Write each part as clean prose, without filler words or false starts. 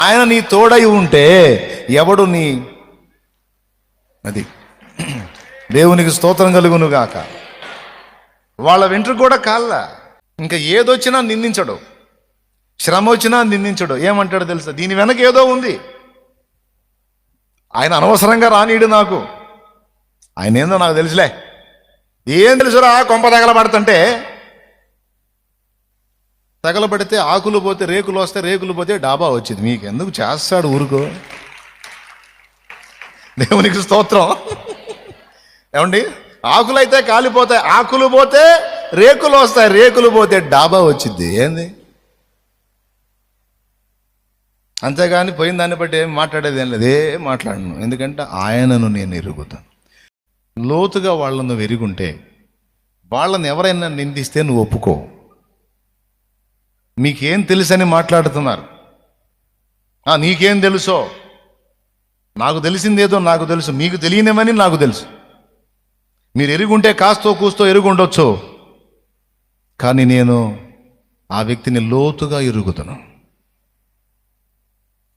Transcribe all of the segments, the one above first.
ఆయన నీ తోడై ఉంటే ఎవడు నీ అది దేవునికి స్తోత్రం కలుగును గాక. వాళ్ళ వెంట్రుక కూడా కాళ్ళ. ఇంకా ఏదొచ్చినా నిందించడు, శ్రమ వచ్చినా నిందించడు. ఏమంటాడు తెలుసా? దీని వెనక ఏదో ఉంది, ఆయన అనవసరంగా రానీడు నాకు, ఆయన ఏందో నాకు తెలుసులే. ఏం తెలుసురా? కొంప తగలబడుతుంటే తగలబడితే ఆకులు పోతే రేకులు వస్తే, రేకులు పోతే డాబా వచ్చింది. మీకు ఎందుకు చేస్తాడు ఊరుకో. దేవునికి స్తోత్రం. ఏమండి, ఆకులైతే కాలిపోతాయి, ఆకులు పోతే రేకులు వస్తాయి, రేకులు పోతే డాబా వచ్చింది. ఏంది? అంతేగాని పోయిన దాన్ని బట్టి ఏం మాట్లాడేది ఏం లేదు. మాట్లాడను, ఎందుకంటే ఆయనను నేను ఎరుగుతాను. లోతుగా వాళ్ళను ఎరుగుంటే, వాళ్ళని ఎవరైనా నిందిస్తే నువ్వు ఒప్పుకో. మీకేం తెలుసని మాట్లాడుతున్నారు. నీకేం తెలుసో? నాకు తెలిసిందేదో నాకు తెలుసు, మీకు తెలియనివని నాకు తెలుసు. మీరు ఎరుగుంటే కాస్తో కూస్తో ఎరుగుండొచ్చు, కానీ నేను ఆ వ్యక్తిని లోతుగా ఎరుగుతాను.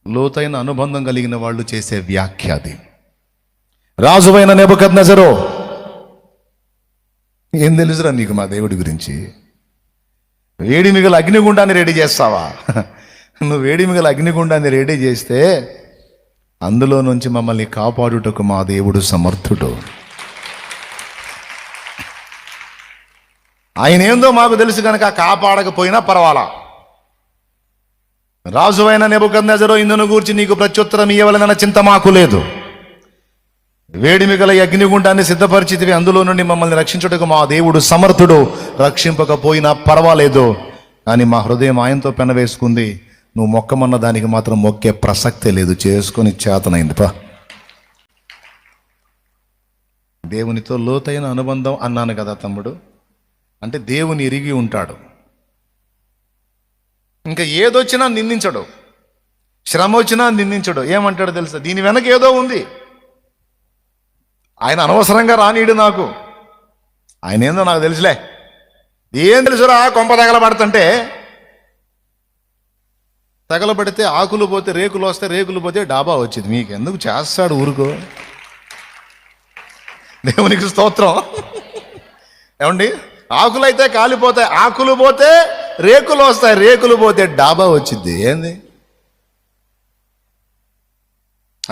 లోతైన అనుబంధం కలిగిన వాళ్ళు చేసే వ్యాఖ్యాది. రాజువైన నెబుకద్నెజరో, ఏం తెలుసురా నీకు మా దేవుడి గురించి? వేడిమిగల అగ్నిగుండాన్ని రెడీ చేస్తావా? నువ్వు వేడిమిగల అగ్నిగుండాన్ని రెడీ చేస్తే అందులో నుంచి మమ్మల్ని కాపాడుటకు మా దేవుడు సమర్థుడు. ఆయన ఏందో మాకు తెలుసు కనుక కాపాడకపోయినా పర్వాలా. రాజువైన నెబుకద్నెజరో, ఇందును గూర్చి నీకు ప్రత్యుత్తరం ఇయ్యవలెనన్న చింత మాకు లేదు. వేడిమిగల అగ్నిగుండాన్ని సిద్ధపరిచితివి, అందులో నుండి మమ్మల్ని రక్షించుటకు మా దేవుడు సమర్థుడు. రక్షింపకపోయినా పర్వాలేదు, కానీ మా హృదయం ఆయనతో పెనవేసుకుంది. నువ్వు మొక్కమన్న దానికి మాత్రం మొక్కే ప్రసక్తే లేదు. చేసుకొని చేతనైంది పా. దేవునితో లోతైన అనుబంధం అన్నాను కదా తమ్ముడు. అంటే దేవుని ఎరిగి ఉంటాడు. ఇంకా ఏదొచ్చినా నిందించడు, శ్రమ వచ్చినా నిందించడు. ఏమంటాడు తెలుసా? దీని వెనక ఏదో ఉంది, ఆయన అనవసరంగా రానీడు నాకు, ఆయన ఏందో నాకు తెలుసులే. ఏం తెలుసురా? కొంప తగలబడుతుంటే తగలబడితే ఆకులు పోతే రేకులు వస్తే, రేకులు పోతే డాబా వచ్చింది. మీకు ఎందుకు చేస్తాడు ఊరుకో. దేవునికి స్తోత్రం. ఏమండి, ఆకులైతే కాలిపోతాయి, ఆకులు పోతే రేకులు వస్తాయి, రేకులు పోతే డాబా వచ్చింది. ఏంది?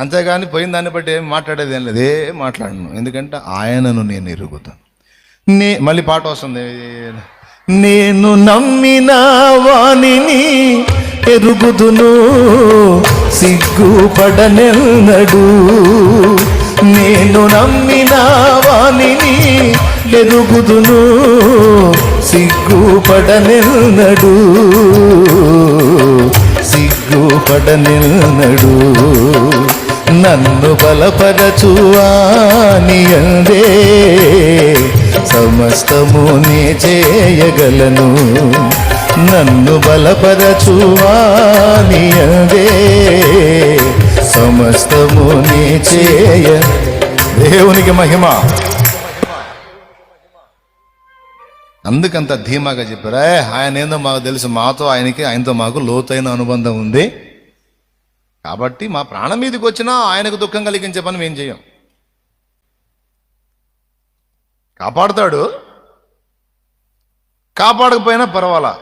అంతేగాని పోయిన దాన్ని బట్టి ఏం మాట్లాడేది ఏం లేదు. మాట్లాడను, ఎందుకంటే ఆయనను నేను ఎరుగుతాను. మళ్ళీ పాట వస్తుంది. నేను నమ్మిన వానిని ఎరుగుదును, సిగ్గుపడనెన్నడు. నేను నమ్మిన వానిని ఎరుగుదును, సిగ్గుపడనెన్నడు, సిగ్గుపడనెన్నడు. నన్ను బలపరచువానియందే సమస్తము నే చేయగలను. నన్ను బలపరచువానియందే సమస్తము నే చేయ. దేవునికి మహిమ. అందుకంత ధీమాగా చెప్పారా? ఆయన ఏందో మాకు తెలుసు, మాతో ఆయనతో మాకు లోతైన అనుబంధం ఉంది కాబట్టి మా ప్రాణం మీదకి వచ్చినా ఆయనకు దుఃఖం కలిగించే పని మేము చేయం. కాపాడుతాడు, కాపాడకపోయినా పర్వాలా.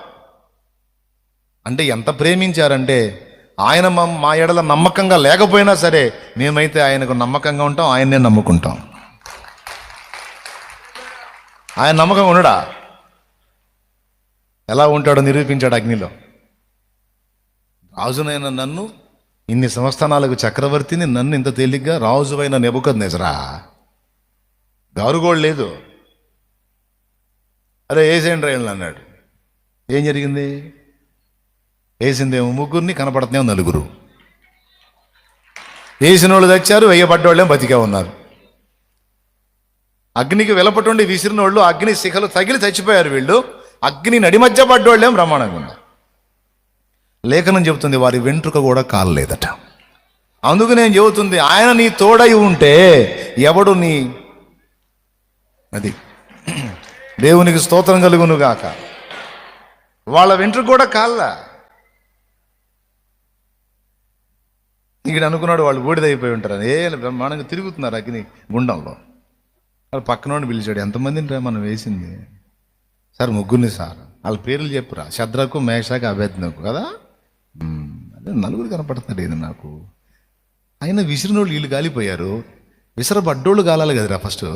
అంటే ఎంత ప్రేమించారంటే, ఆయన మా ఎడల నమ్మకంగా లేకపోయినా సరే మేమైతే ఆయనకు నమ్మకంగా ఉంటాం, ఆయన్నే నమ్ముకుంటాం. ఆయన నమ్మకంగా ఉండడా? ఎలా ఉంటాడో నిరూపించాడు అగ్నిలో. రాజునైన నన్ను, ఇన్ని సంస్థానాలకు చక్రవర్తిని, నన్ను ఇంత తేలిగ్గా రాజువైన నెబుకద్నెజరా, దారుగోడు లేదు. అరే వేసేయండి రైళ్ళు అన్నాడు. ఏం జరిగింది? వేసిందేమో ముగ్గురిని, కనపడుతున్నాం నలుగురు. వేసిన వాళ్ళు తెచ్చారు, వేయబడ్డోళ్ళేం బతికే ఉన్నారు. అగ్నికి వెలపటుండి విసిరిన వాళ్ళు అగ్ని శిఖలు తగిలి చచ్చిపోయారు. వీళ్ళు అగ్ని నడిమధ్య పడ్డోళ్ళేం బ్రహ్మాండంగా ఉన్నారు. లేఖనం చెబుతుంది వారి వెంట్రుక కూడా కాలలేదట. అందుకు నేను చెబుతుంది, ఆయన నీ తోడై ఉంటే ఎవడు నీ అది దేవునికి స్తోత్రం కలుగును గాక. వాళ్ళ వెంట్రుక కూడా కాళ్ళ. ఇక్కడ అనుకున్నాడు వాళ్ళు బూడిదైపోయి ఉంటారు. బ్రహ్మాండంగా తిరుగుతున్నారు అగ్ని గుండంలో. వాళ్ళు పక్కనోడిని పిలిచాడు, ఎంతమందిని మనం వేసింది? సార్ ముగ్గురిని సార్. వాళ్ళ పేర్లు చెప్పురా, శద్రకు, మేషకు, అబేద్నెగో కదా. అదే నలుగురు కనపడుతున్నారు ఏది నాకు. అయినా విసిరినోళ్ళు వీళ్ళు కాలిపోయారు, విసరబడ్డోళ్ళు కాలాలి కదరా ఫస్ట్.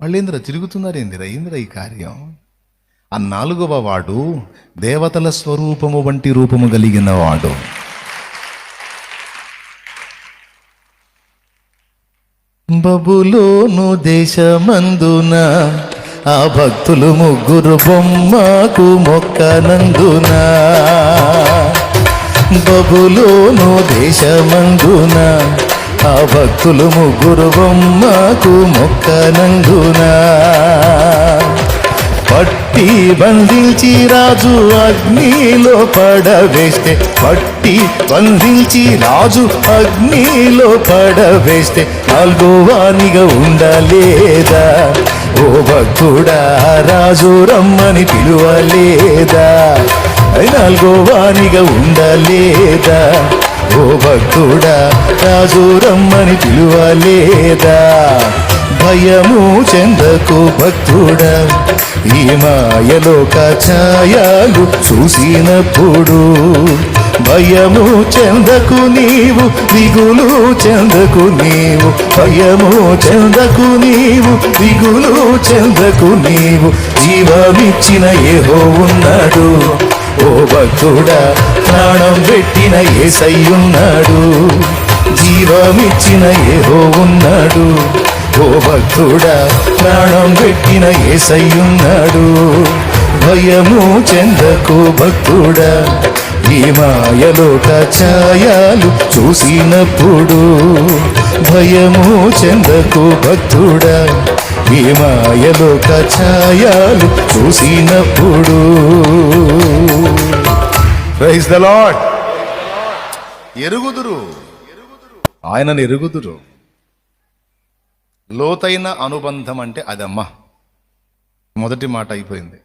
వాళ్ళు ఏందిరా తిరుగుతున్నారు, ఏందిరా ఈ కార్యం? ఆ 4వ వాడు దేవతల స్వరూపము వంటి రూపము కలిగిన వాడు. బబులోను దేశమందున ఆ భక్తులు ముగ్గురు బొమ్మకు మొక్కనందున. బబులోను దేశమందున ఆ భక్తులు ముగ్గురు బొమ్మకు మొక్కనందున. పట్టి బంధించి రాజు అగ్నిలో పడవేస్తే, పట్టి బంధించి రాజు అగ్నిలో పడవేస్తే 4వ వానిగా ఉండలేదా? ఓ భక్తుడా రాజు రమ్మని పిలువలేదా? 4వ వానిగా ఉండలేదా? ఓ భక్తుడా రాజు రమ్మని పిలువలేదా? భయము చెందకు భక్తుడా, ఈ మాయలోక ఛాయలు చూసినప్పుడు. భయము చెందకు నీవు, దిగులు చెందకు నీవు. భయము చెందకు నీవు, దిగులు చెందకు నీవు. జీవమిచ్చిన యెహోవా ఉన్నాడు. ఓ భక్తుడా ప్రాణం పెట్టిన యేసయ్యున్నాడు. జీవమిచ్చిన యెహోవా ఉన్నాడు. ఓ భక్తుడా ప్రాణం పెట్టిన యేసయ్యున్నాడు. భయము చెందకు భక్తుడా, ఈ మాయలోక ఛాయలు చూసినప్పుడు. భయము చెందకు భక్తుడా, ఈ మాయలోక ఛాయలు చూసినప్పుడు. Praise the lord. ఎరుగుదురు, ఆయనను ఎరుగుదురు. లోతైన అనుబంధం అంటే అదమ్మా. మొదటి మాట అయిపోయింది.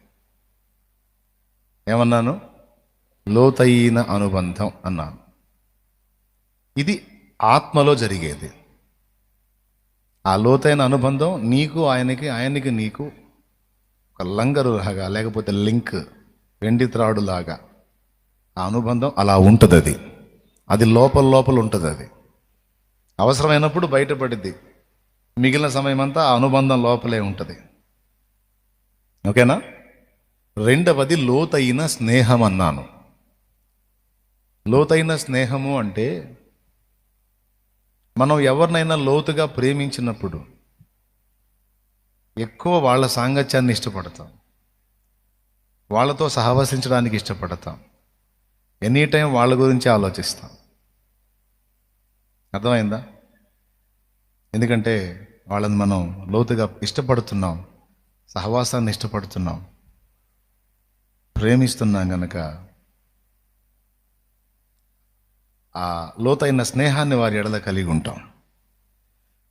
ఏమన్నాను? లోతైన అనుబంధం అన్నాను. ఇది ఆత్మలో జరిగేది. ఆ లోతైన అనుబంధం నీకు ఆయనకి, ఆయనకి నీకు ఒక లంగరు లాగా, లేకపోతే లింక్, వెండి త్రాడు లాగా ఆ అనుబంధం అలా ఉంటుంది. అది లోపల ఉంటుంది. అది అవసరమైనప్పుడు బయటపడిద్ది, మిగిలిన సమయం అంతా ఆ అనుబంధం లోపలే ఉంటుంది. ఓకేనా? 2వది లోతైన స్నేహం అన్నాను. లోతైన స్నేహము అంటే మనం ఎవరినైనా లోతుగా ప్రేమించినప్పుడు ఎక్కువ వాళ్ళ సాంగత్యాన్ని ఇష్టపడతాం, వాళ్ళతో సహవసించడానికి ఇష్టపడతాం, ఎనీ టైం వాళ్ళ గురించి ఆలోచిస్తాం. అర్థమైందా? ఎందుకంటే వాళ్ళని మనం లోతుగా ఇష్టపడుతున్నాం, సహవాసాన్ని ఇష్టపడుతున్నాం, ప్రేమిస్తున్నాం కనుక ఆ లోతైన స్నేహాన్ని వారి ఎడల కలిగి ఉంటాం.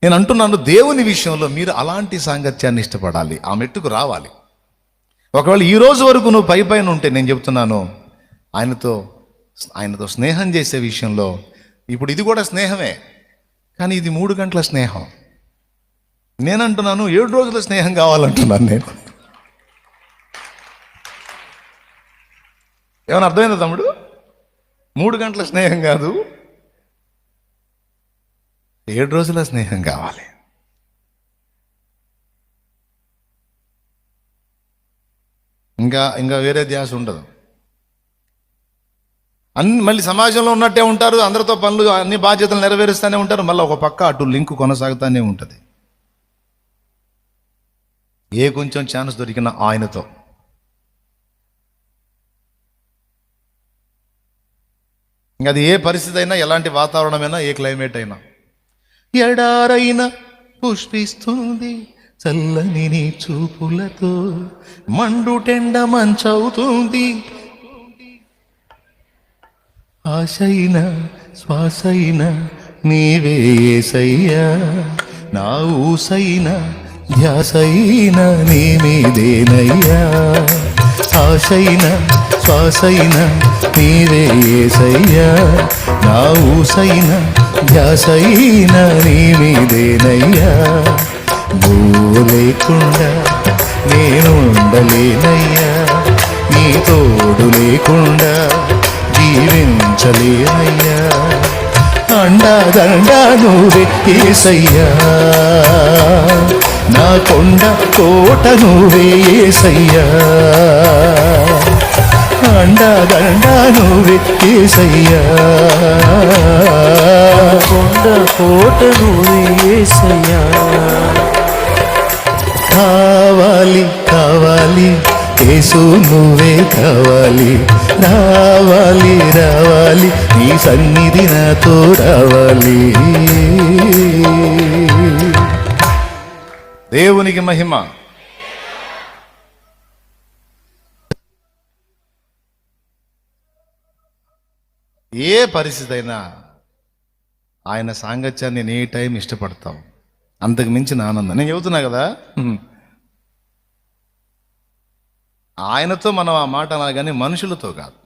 నేను అంటున్నాను, దేవుని విషయంలో మీరు అలాంటి సాంగత్యాన్ని ఇష్టపడాలి, ఆ మెట్టుకు రావాలి. ఒకవేళ ఈ రోజు వరకు నువ్వు పైన ఉంటే నేను చెప్తున్నాను, ఆయనతో స్నేహం చేసే విషయంలో, ఇప్పుడు ఇది కూడా స్నేహమే, కానీ ఇది 3 గంటల స్నేహం. నేనంటున్నాను 7 రోజుల స్నేహం కావాలంటున్నాను నేను. ఏమైనా అర్థమైందా తమ్ముడు? 3 గంటల స్నేహం కాదు, 7 రోజుల స్నేహం కావాలి. ఇంకా వేరే ధ్యాస ఉండదు. మళ్ళీ సమాజంలో ఉన్నట్టే ఉంటారు, అందరితో పనులు అన్ని బాధ్యతలు నెరవేరుస్తూనే ఉంటారు, మళ్ళీ ఒక పక్క అటు లింకు కొనసాగుతూనే ఉంటుంది. ఏ కొంచెం ఛాన్స్ దొరికిన ఆయనతో. ఇంకా అది ఏ పరిస్థితి అయినా, ఎలాంటి వాతావరణమైనా, ఏ క్లైమేట్ అయినా. ఎడారైనా పుష్పిస్తుంది చల్లని నీ చూపులతో, మండుటెండ మంచవుతుంది, ఆశైన శ్వాసైన నీవే యేసయ్యా, నా ఊసైన ధ్యాసైన నీ మీదేనయ్యా. ఆశైన శ్వాసైన నీవే యేసయ్యా, నా ఊసైన ధ్యాసైన నీ మీదేనయ్యా. నువ్వు లేకుండా నేను ఉండలేనయ్యా, నీ తోడు లేకుండా జీవించలేనయ్యా. అండాదండా నువ్వే యేసయ్యా, నా కొండ కోట నువ్వే యేసయ్యా. అండాదండా నువ్వే యేసయ్యా, కొండ కోట నువ్వే యేసయ్యా. కావాలి కావాలి యేసు నువ్వే కావాలి. రావాలి రావాలి నీ సన్నిధి నాతో రావాలి. దేవునికి మహిమ. ఏ పరిస్థితి అయినా ఆయన సాంగత్యాన్ని నేను ఏ టైం ఇష్టపడతాం, అంతకు మించిన ఆనందం. నేను చెబుతున్నా కదా, ఆయనతో మనం ఆ మాట అనాలి కానీ మనుషులతో కాదు.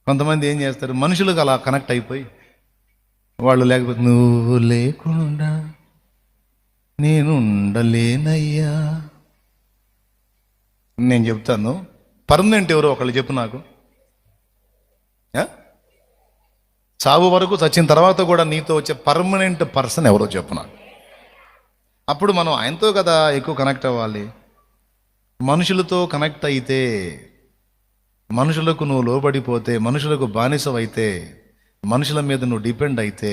కొంతమంది ఏం చేస్తారు, మనుషులకు అలా కనెక్ట్ అయిపోయి వాళ్ళు లేకపోతే నువ్వు లేకుండా నేను ఉండలేనయ్యా. నేను చెప్తాను, పర్మనెంట్ ఎవరో ఒకళ్ళు చెప్పు నాకు. చావు వరకు చచ్చిన తర్వాత కూడా నీతో వచ్చే పర్మనెంట్ పర్సన్ ఎవరో చెప్పు నాకు. అప్పుడు మనం ఆయనతో కదా ఎక్కువ కనెక్ట్ అవ్వాలి. మనుషులతో కనెక్ట్ అయితే, మనుషులకు నువ్వు లోబడిపోతే, మనుషులకు బానిసవైతే, మనుషుల మీద నువ్వు డిపెండ్ అయితే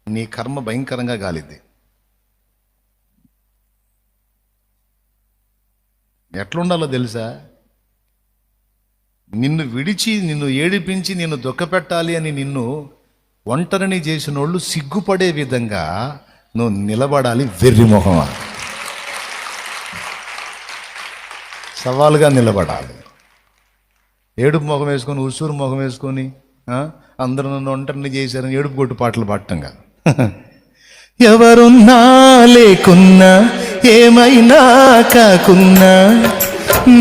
నీ కర్మ భయంకరంగా గాలిద్ది. ఎట్లుండాలో తెలుసా? నిన్ను విడిచి, నిన్ను ఏడిపించి, నిన్ను దుఃఖపెట్టాలి అని నిన్ను ఒంటరిని చేసిన వాళ్ళు సిగ్గుపడే విధంగా నువ్వు నిలబడాలి. వెర్రిమొహమా, సవాలుగా నిలబడాలి. ఏడుపు ముఖం వేసుకొని, ఉసూరు ముఖం వేసుకొని అందరూ నన్ను ఒంటరిని చేశారని ఏడుపు కొట్టు పాటలు పాడటంగా. ఎవరున్నా లేకున్నా ఏమైనా కాకున్నా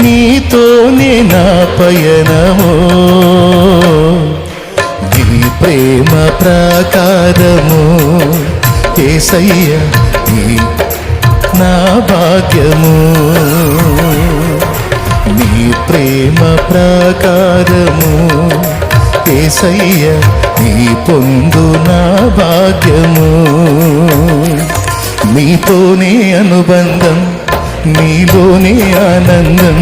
నీతోనే నా పయనమో, నీ ప్రేమ ప్రాకారము యేసయ్యా, నీ నా భాగ్యము. నీ ప్రేమ ప్రాకారము యేసయ్యా, నీ పొందు నా భాగ్యము. నీతోనే అనుబంధం, నీలోనే ఆనందం,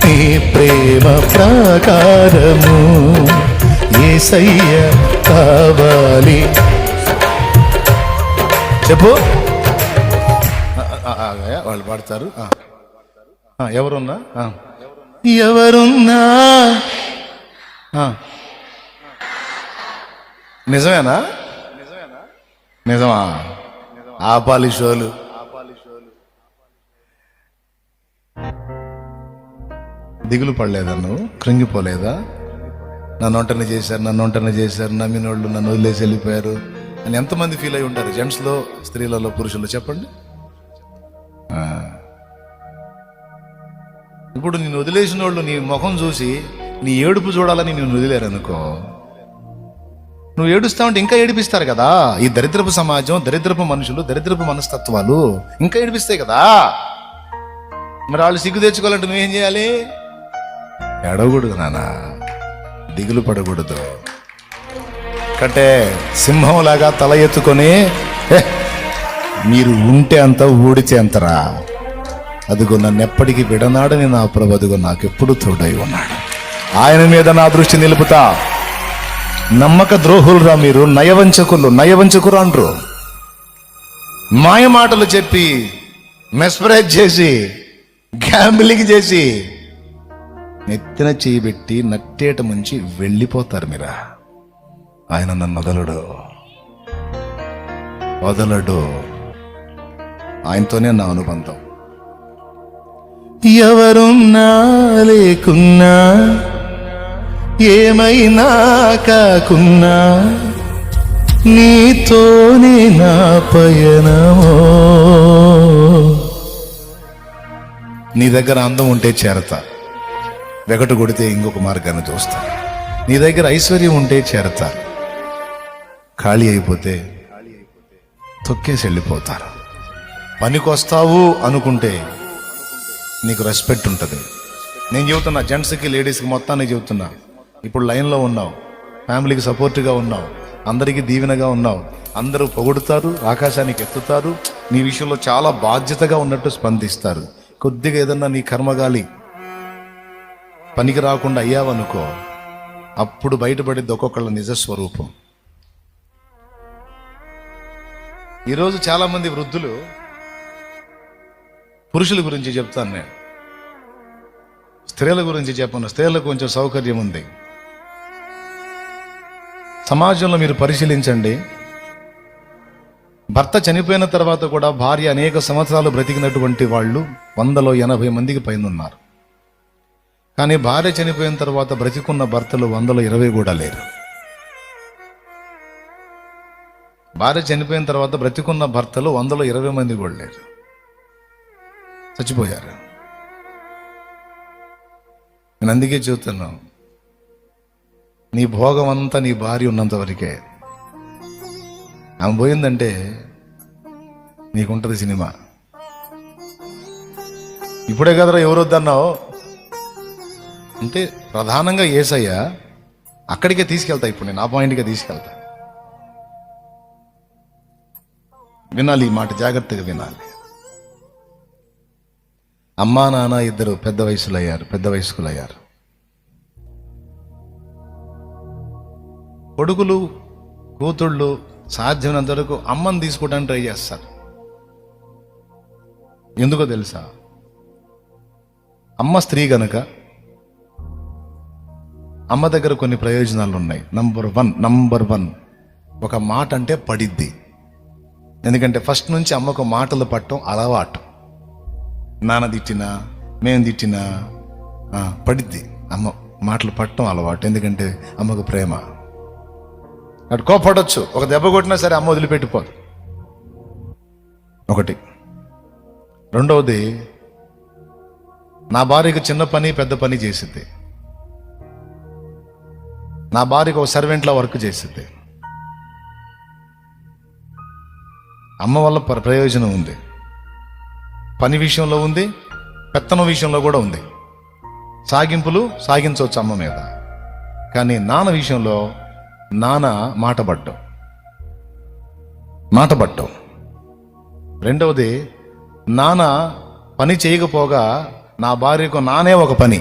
నీ ప్రేమ ప్రాకారము యేసయ్యా కావాలి. చెప్పు. వాళ్ళు పాడతారు. ఎవరున్నా ఎవరున్నా నిజమేనా? నిజమా? ఆపాలి షోలు. దిగులు పడలేదా? నువ్వు కృంగిపోలేదా? నన్ను ఒంటరిని చేశారు, నన్ను ఒంటరిని చేశారు, నమ్మిన వాళ్ళు నన్ను వదిలేసి వెళ్ళిపోయారు అని ఎంతమంది ఫీల్ అయి ఉంటారు? జెంట్స్లో, స్త్రీలలో, పురుషుల్లో చెప్పండి. ఇప్పుడు నిన్ను వదిలేసిన వాళ్ళు నీ ముఖం చూసి నీ ఏడుపు చూడాలని నిన్ను వదిలేరు అనుకో, నువ్వు ఏడుస్తా ఉంటే ఇంకా ఏడిపిస్తారు కదా. ఈ దరిద్రపు సమాజం, దరిద్రపు మనుషులు, దరిద్రపు మనస్తత్వాలు ఇంకా ఏడిపిస్తాయి కదా. మరి వాళ్ళు సిగ్గు తెచ్చుకోవాలంటే నువ్వేం చేయాలి? ఏడవకూడదు నాన్న, దిగులు పడకూడదు. కట్టే సింహంలాగా తల ఎత్తుకొని మీరు ఉంటే అంత, ఊడితే అంతరా, అదిగో నన్ను ఎప్పటికీ విడనాడని నా ప్రభు అదిగో నాకెప్పుడు తోడై ఉన్నాడు. ఆయన మీద నా దృష్టి నిలుపుతా. నమ్మక ద్రోహులురా మీరు, నయవంచకులు అంటారు. మాయ మాటలు చెప్పి, మెస్పరైజ్ చేసి, గ్యాంబ్లింగ్ చేసి నెత్తిన చేయబెట్టి నట్టేట ముంచి వెళ్ళిపోతారు మీరా. ఆయన నన్ను వదలడు. ఆయనతోనే నా అనుబంధం. ఎవరున్నా లేకున్నా ఏమైనా కాకున్నా నీతోనే నా పయనమో. నీ దగ్గర అందం ఉంటే చేరతా, వెగటు కొడితే ఇంకొక మార్గాన్ని చూస్తా. నీ దగ్గర ఐశ్వర్యం ఉంటే చేరతారు, ఖాళీ అయిపోతే తొక్కేసి వెళ్ళిపోతారు. పనికొస్తావు అనుకుంటే నీకు రెస్పెక్ట్ ఉంటుంది. నేను చెబుతున్నా, జెంట్స్కి లేడీస్కి మొత్తాన్ని చెబుతున్నా. ఇప్పుడు లైన్లో ఉన్నావు, ఫ్యామిలీకి సపోర్ట్గా ఉన్నావు, అందరికీ దీవెనగా ఉన్నావు, అందరూ పొగుడుతారు, ఆకాశానికి ఎత్తుతారు, నీ విషయంలో చాలా బాధ్యతగా ఉన్నట్టు స్పందిస్తారు. కొద్దిగా ఏదన్నా నీ కర్మగాలి పనికి రాకుండా అయ్యావనుకో, అప్పుడు బయటపడిద్ది ఒక్కొక్కళ్ళ నిజస్వరూపం. ఈరోజు చాలామంది వృద్ధులు పురుషుల గురించి చెప్తాను, నేను స్త్రీల గురించి చెప్పను. స్త్రీలకు కొంచెం సౌకర్యం ఉంది. సమాజంలో మీరు పరిశీలించండి, భర్త చనిపోయిన తర్వాత కూడా భార్య అనేక సంవత్సరాలు బ్రతికినటువంటి వాళ్ళు 180 మందికి పైన ఉన్నారు. కానీ భార్య చనిపోయిన తర్వాత బ్రతికున్న భర్తలు 120 కూడా లేరు. భార్య చనిపోయిన తర్వాత బ్రతికున్న భర్తలు 120 మంది కూడా లేరు, చచ్చిపోయారు. నేను అందుకే చెబుతున్నాను, నీ భోగం అంతా నీ భార్య ఉన్నంత వరకే. ఆమె పోయిందంటే నీకుంటది సినిమా. ఇప్పుడే కదరా ఎవరు వద్దన్నావు అంటే ప్రధానంగా యేసయ్య అక్కడికే తీసుకెళ్తా. ఇప్పుడు నేను ఆ పాయింట్గా తీసుకెళ్తా. వినాలి, ఈ మాట జాగ్రత్తగా వినాలి. అమ్మా నాన్న ఇద్దరు పెద్ద వయస్కులయ్యారు. కొడుకులు కూతుళ్ళు సాధ్యమైనంత వరకు అమ్మని తీసుకోవడానికి ట్రై చేస్తారు. ఎందుకో తెలుసా? అమ్మ స్త్రీ గనుక అమ్మ దగ్గర కొన్ని ప్రయోజనాలు ఉన్నాయి. నంబర్ వన్ ఒక మాట అంటే పడిద్ది. ఎందుకంటే ఫస్ట్ నుంచి అమ్మకు మాటలు పట్టడం అలవాటు. నాన్న తిట్టినా మేము తిట్టినా పడిద్ది. అమ్మ మాటలు పట్టడం అలవాటు, ఎందుకంటే అమ్మకు ప్రేమ. అటు కోపడవచ్చు, ఒక దెబ్బ కొట్టినా సరే అమ్మ వదిలిపెట్టిపోదు. ఒకటి. రెండవది, నా భార్యకు చిన్న పని పెద్ద పని చేసిద్ది. నా భార్యకు ఒక సర్వెంట్లా వర్క్ చేసిద్ది. అమ్మ వల్ల ప్రయోజనం ఉంది. పని విషయంలో ఉంది, పెత్తనం విషయంలో కూడా ఉంది. సాగింపులు సాగించవచ్చు అమ్మ మీద. కానీ నాన్న విషయంలో నాన్న మాటపడ్డం. రెండవది, నాన్న పని చేయకపోగా నా భార్యకు నానే ఒక పని.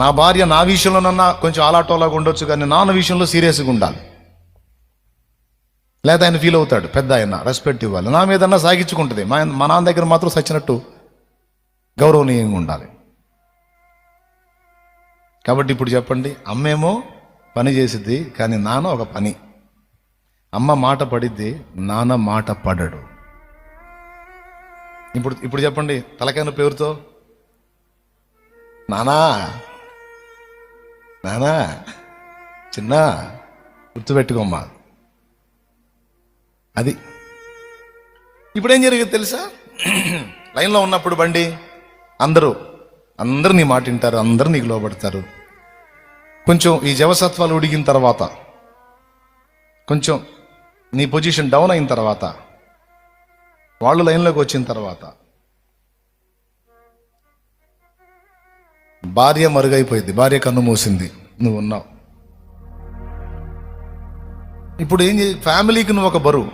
నా భార్య నా విషయంలోనన్నా కొంచెం అలాటోలాగా ఉండొచ్చు, కానీ నాన్న విషయంలో సీరియస్గా ఉండాలి. లేదా ఆయన ఫీల్ అవుతాడు, పెద్ద ఆయన రెస్పెక్ట్ ఇవ్వాలి. నా మీదన్నా సాగించుకుంటుంది. మా నాన్న దగ్గర మాత్రం సచ్చినట్టు గౌరవనీయంగా ఉండాలి. కాబట్టి ఇప్పుడు చెప్పండి, అమ్మేమో పని చేసిద్ది, కానీ నాన్న ఒక పని. అమ్మ మాట పడిద్ది, నాన్న మాట పడడు. ఇప్పుడు చెప్పండి, తలకాయ పేరుతో నానా చిన్న గుర్తుపెట్టుకోమ్మా. అది ఇప్పుడు ఏం జరిగింది తెలుసా? లైన్లో ఉన్నప్పుడు బండి అందరూ నీ మాట వింటారు, అందరూ నీకు లోబడతారు. కొంచెం ఈ జవసత్వాలు ఉడిగిన తర్వాత, కొంచెం నీ పొజిషన్ డౌన్ అయిన తర్వాత, వాళ్ళు లైన్లోకి వచ్చిన తర్వాత భార్య మరుగైపోయింది, భార్య కన్ను మూసింది, నువ్వు ఉన్నావు. ఇప్పుడు ఏం ఫ్యామిలీకి నువ్వు ఒక బరువు,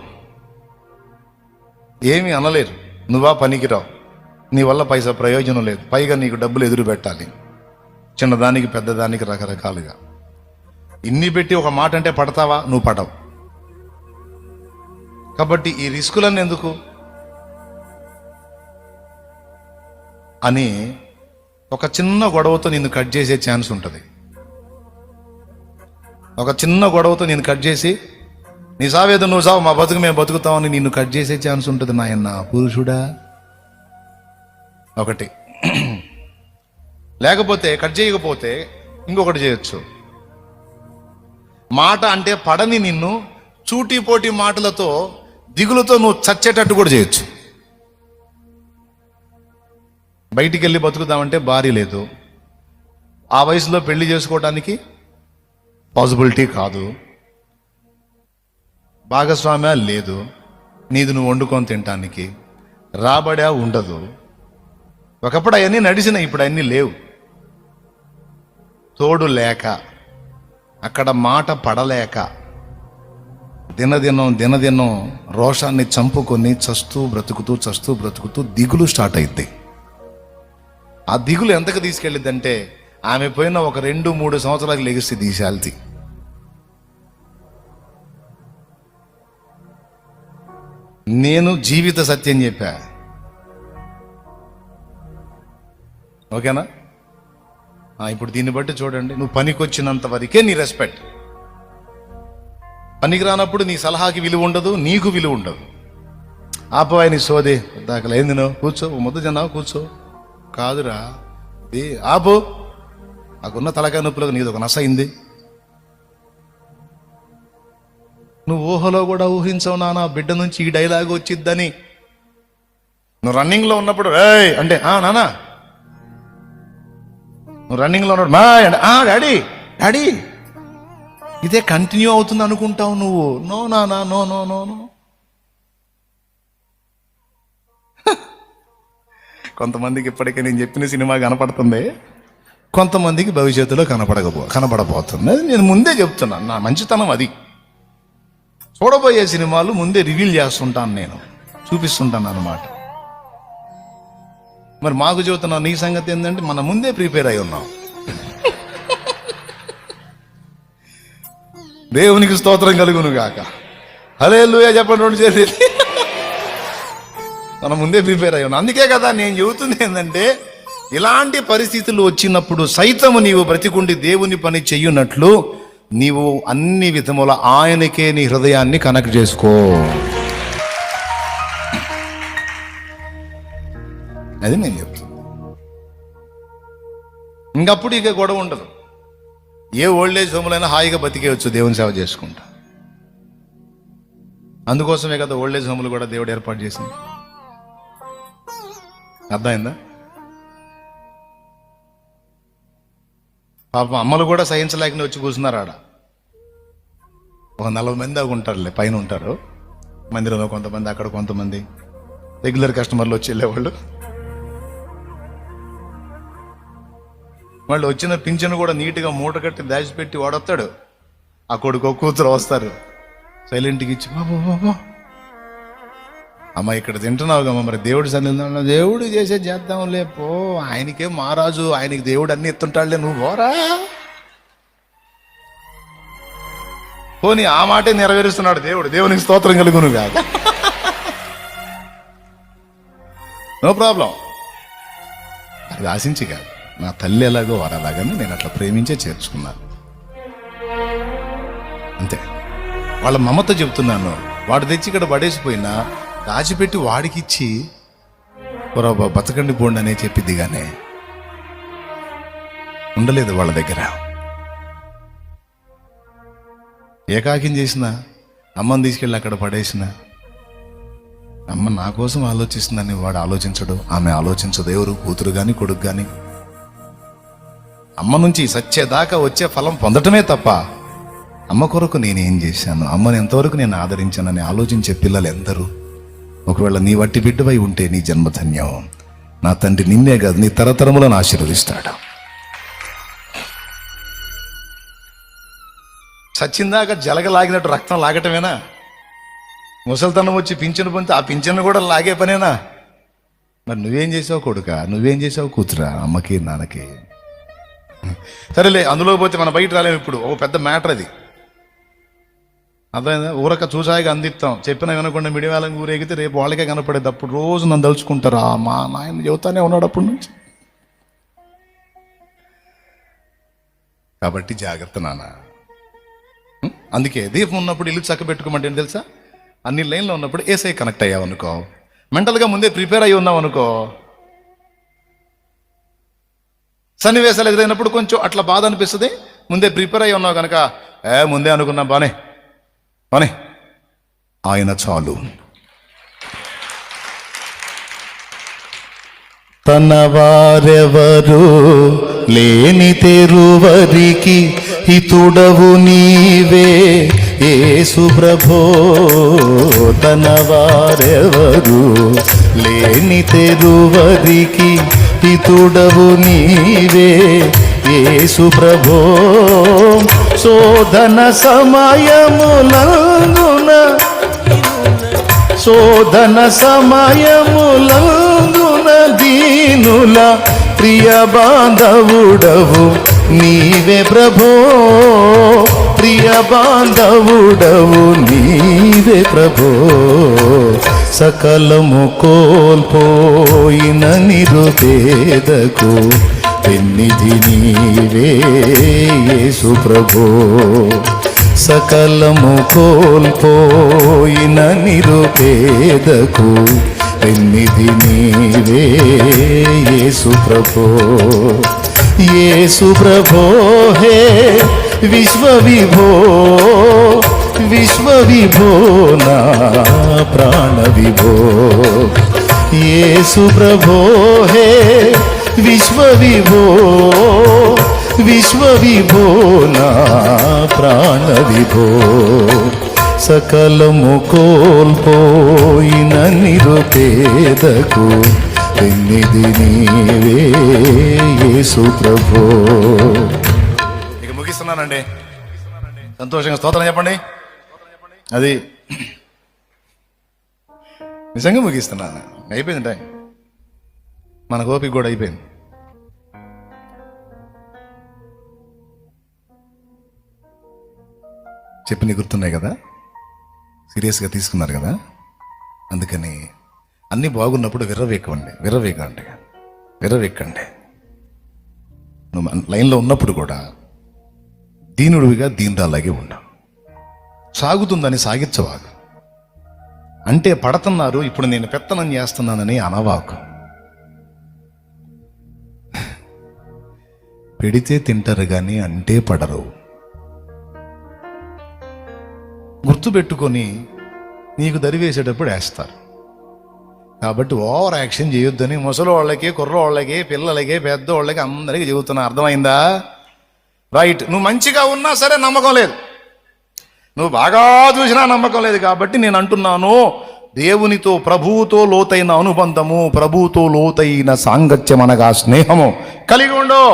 ఏమీ అనలేరు. నువ్వా పనికిరావు, నీ వల్ల పైసా ప్రయోజనం లేదు, పైగా నీకు డబ్బులు ఎదురు పెట్టాలి, చిన్నదానికి పెద్దదానికి రకరకాలుగా. ఇన్ని పెట్టి ఒక మాట అంటే పడతావా? నువ్వు పడవు. కాబట్టి ఈ రిస్కులన్నీ ఎందుకు అని ఒక చిన్న గొడవతో నిన్ను కట్ చేసే ఛాన్స్ ఉంటుంది. ఒక చిన్న గొడవతో నిన్ను కట్ చేసి, నీ సావేదో నువ్వు సావు, మా బతుకు మేము బతుకుతామని నిన్ను కట్ చేసే ఛాన్స్ ఉంటుంది. నాయన్న పురుషుడా. ఒకటి. లేకపోతే కట్ చేయకపోతే ఇంకొకటి చేయొచ్చు. మాట అంటే పడని నిన్ను చూటిపోటి మాటలతో దిగులుతో నువ్వు చచ్చేటట్టు కూడా చేయొచ్చు. బయటికి వెళ్ళి బతుకుతామంటే భార్య లేదు, ఆ వయసులో పెళ్లి చేసుకోవడానికి పాసిబిలిటీ కాదు, భాగస్వామ్య లేదు, నీది నువ్వు వండుకొని తినటానికి రాబడా ఉండదు. ఒకప్పుడు అవన్నీ నడిచినాయి, ఇప్పుడు అన్నీ లేవు. తోడు లేక, అక్కడ మాట పడలేక దినదినం రోషాన్ని చంపుకొని చస్తూ బ్రతుకుతూ దిగులు స్టార్ట్ అయింది. ఆ దిగులు ఎంతకు తీసుకెళ్ళిద్దంటే ఆమె పోయిన ఒక 2-3 సంవత్సరాలకు లెగిసి తీసేయాలి. నేను జీవిత సత్యం చెప్పా, ఓకేనా? ఇప్పుడు దీన్ని బట్టి చూడండి, నువ్వు పనికొచ్చినంత వరకే నీ రెస్పెక్ట్. పనికి రానప్పుడు నీ సలహాకి విలువ ఉండదు, నీకు విలువ ఉండదు. ఆపవాయి నీ సోదే దాకా ఏంది, నువ్వు కూర్చో, ముద్ద తిన్నావు కూర్చో. కాదురా ఆపు, నాకున్న తలకాయ నొప్పులకు నీది ఒక నస అయింది. నువ్వు ఊహలో కూడా ఊహించవు నాన్న బిడ్డ నుంచి ఈ డైలాగ్ వచ్చిద్దని. నువ్వు రన్నింగ్లో ఉన్నప్పుడు రేయ్ అంటే నానా, నువ్వు రన్నింగ్లో ఉన్నాడు మా డాడీ డాడీ, ఇదే కంటిన్యూ అవుతుంది అనుకుంటావు నువ్వు. నో నానా, నో నో నో నో. కొంతమందికి ఇప్పటికే నేను చెప్పిన సినిమా కనపడుతుంది, కొంతమందికి భవిష్యత్తులో కనపడబోతుంది. అది నేను ముందే చెప్తున్నాను, నా మంచితనం అది. చూడబోయే సినిమాలు ముందే రివీల్ చేస్తుంటాను, నేను చూపిస్తుంటాను అన్నమాట. మరి మాకు చెబుతున్నా నీ సంగతి ఏంటంటే మనం ముందే ప్రిపేర్ అయి ఉన్నాం. దేవునికి స్తోత్రం కలుగును గాక. హల్లెలూయా చెప్పండి 2 చేతులు. మనం ముందే ప్రిపేర్ అయి ఉన్నాం. అందుకే కదా నేను చెబుతుంది ఏంటంటే, ఇలాంటి పరిస్థితులు వచ్చినప్పుడు సైతము నీవు బ్రతికుండి దేవుని పని చెయ్యున్నట్లు నీవు అన్ని విధముల ఆయనకే నీ హృదయాన్ని కనెక్ట్ చేసుకో. అది నేను చెప్తాను. ఇంకప్పుడు ఇక గొడవ ఉండదు. ఏ ఓల్డేజ్ హోమ్లైనా హాయిగా బతికేయచ్చు దేవుని సేవ చేసుకుంటా. అందుకోసమే కదా ఓల్డేజ్ హోమ్లు కూడా దేవుడు ఏర్పాటు చేసింది. అర్థమైందా? పాపం అమ్మలు కూడా సహించలేకనే వచ్చి కూర్చున్నారు ఆడ. ఒక 40 మంది దాకా ఉంటారులే, పైన ఉంటారు మందిరంలో, కొంతమంది అక్కడ, కొంతమంది రెగ్యులర్ కస్టమర్లు వచ్చి వెళ్ళేవాళ్ళు. వాళ్ళు వచ్చిన పింఛను కూడా నీట్గా మూట కట్టి దాచిపెట్టి వాడొస్తాడు. ఆ కొడుకు కూతురు వస్తారు, సైలెంట్గా ఇచ్చి బాబా అమ్మ ఇక్కడ తింటున్నావు కమ్మ, మరి దేవుడి సన్నిధిలో దేవుడు చేసే చేద్దాంలే పో, ఆయనకే మహారాజు, ఆయనకి దేవుడు అన్ని ఎత్తుంటాడులే, నువ్వు పోరా. పోనీ ఆ మాటే నెరవేరుస్తున్నాడు దేవుడు, దేవునికి స్తోత్రం కలుగును కాదు. No problem. అది ఆశించి కాదు, నా తల్లి ఎలాగో వారు అలాగని నేను అట్లా ప్రేమించే చేర్చుకున్నాను అంతే. వాళ్ళ మమత చెప్తున్నాను. వాడు తెచ్చి ఇక్కడ పడేసిపోయినా దాచిపెట్టి వాడికిచ్చి బతకండి పోండి అనే చెప్పిద్ది, కానీ ఉండలేదు వాళ్ళ దగ్గర. ఏకాకిం చేసిన అమ్మని తీసుకెళ్ళి అక్కడ పడేసిన అమ్మ నా కోసం ఆలోచిస్తుందని వాడు ఆలోచించడు, ఆమె ఆలోచించదు. ఎవరు కూతురు కానీ కొడుకు కానీ అమ్మ నుంచి సచ్చేదాకా వచ్చే ఫలం పొందటమే తప్ప అమ్మ కొరకు నేనేం చేశాను, అమ్మని ఎంతవరకు నేను ఆదరించానని ఆలోచించే పిల్లలు ఎందరూ? ఒకవేళ నీ వట్టి బిడ్డవై ఉంటే నీ జన్మధన్యం. నా తండ్రి నిన్నే కాదు నీ తరతరములను ఆశీర్వదిస్తాడు. సచ్చిందాక జలగలాగినట్టు రక్తం లాగటమేనా? ముసలితనం వచ్చి పింఛను పొందితే ఆ పింఛను కూడా లాగే పనేనా? మరి నువ్వేం చేసావు కొడుక, నువ్వేం చేసావు కూతురా, అమ్మకి నాన్నకి? సరేలే, అందులో పోతే మనం బయట రాలేము. ఇప్పుడు ఓ పెద్ద మ్యాటర్ అది, అర్థమైందా? ఊరక చూసాయిగా అందిస్తాం, చెప్పిన వినకుండా మిడివాళ్ళకి ఊరేగితే రేపు వాళ్ళకే కనపడేది. అప్పుడు రోజు నన్ను తలుచుకుంటారా, మా నాయన చెబుతానే ఉన్నాడు అప్పటి నుంచి. కాబట్టి జాగ్రత్త నాన్న. అందుకే దీపం ఉన్నప్పుడు ఇల్లు చక్క పెట్టుకోమంటే ఏం తెలుసా, అన్ని లైన్లో ఉన్నప్పుడు ఏసై కనెక్ట్ అయ్యావు అనుకో, మెంటల్గా ముందే ప్రిపేర్ అయ్యి ఉన్నావు అనుకో, సన్నివేశాలు ఎదురైనప్పుడు కొంచెం అట్లా బాధ అనిపిస్తుంది. ముందే ప్రిపేర్ అయ్యి ఉన్నావు కనుక ముందే అనుకున్నా బానే బానే ఆయన చాలు. తన వారెవరు లేని తెరువరికి హితుడవు నీవే యేసు ప్రభో. తన వారెవరు లేని తెరువరికి హితుడవు నీవే యేసు ప్రభో. శోధన సమయములందున దీనుల ప్రియ బాంధవుడవు నీవే ప్రభో. ప్రియ బాంధవుడవు నీవే ప్రభో. సకలము కోల్పోయిన నిరుపేదకు పెన్నిధి నీవే యేసు ప్రభో. సకలము కోల్పోయిన నిరుపేదకు పెన్నిధి నీవే యేసు ప్రభో. యేసు ప్రభో హే విశ్వవిభో. విశ్వవిభో నా ప్రాణ విభో. యేసు ప్రభో హే విశ్వవిభో. విశ్వవిభో నా ప్రాణ విభో. సకలము కోల్పోయిన నిరుపేదకు పెన్నిధి నీవే యేసు ప్రభో. ఇక ముగిస్తున్నానండి. సంతోషంగా స్తోత్రం చెప్పండి. అది నిజంగా ముగిస్తున్నాను. అయిపోయింది టైం. మన ఓపిక కూడా అయిపోయింది. చెప్పి గుర్తున్నాయి కదా, సీరియస్గా తీసుకున్నారు కదా. అందుకని అన్నీ బాగున్నప్పుడు విర్రవేకండి. నువ్వు లైన్లో ఉన్నప్పుడు కూడా దీనుడివిగా దీనురాలాగే ఉండు. సాగుతుందని సాగించవాకు. అంటే పడుతున్నారు ఇప్పుడు నేను పెత్తనం చేస్తున్నానని అనవాకు. పెడితే తింటారు కానీ అంటే పడరు. గుర్తుపెట్టుకొని నీకు దరివేసేటప్పుడు వేస్తారు. కాబట్టి ఓవర్ యాక్షన్ చేయొద్దని ముసలి వాళ్ళకి, కుర్రవాళ్ళకి, పిల్లలకి, పెద్దవాళ్ళకి అందరికీ చెబుతున్నా. అర్థమైందా? రైట్. నువ్వు మంచిగా ఉన్నా సరే నమ్మకం లేదు, నువ్వు బాగా చూసినా నమ్మకం లేదు. కాబట్టి నేను అంటున్నాను, దేవునితో ప్రభువుతో లోతైన అనుబంధము, ప్రభువుతో లోతైన సాంగత్యం అనగా స్నేహము కలిగి ఉండు.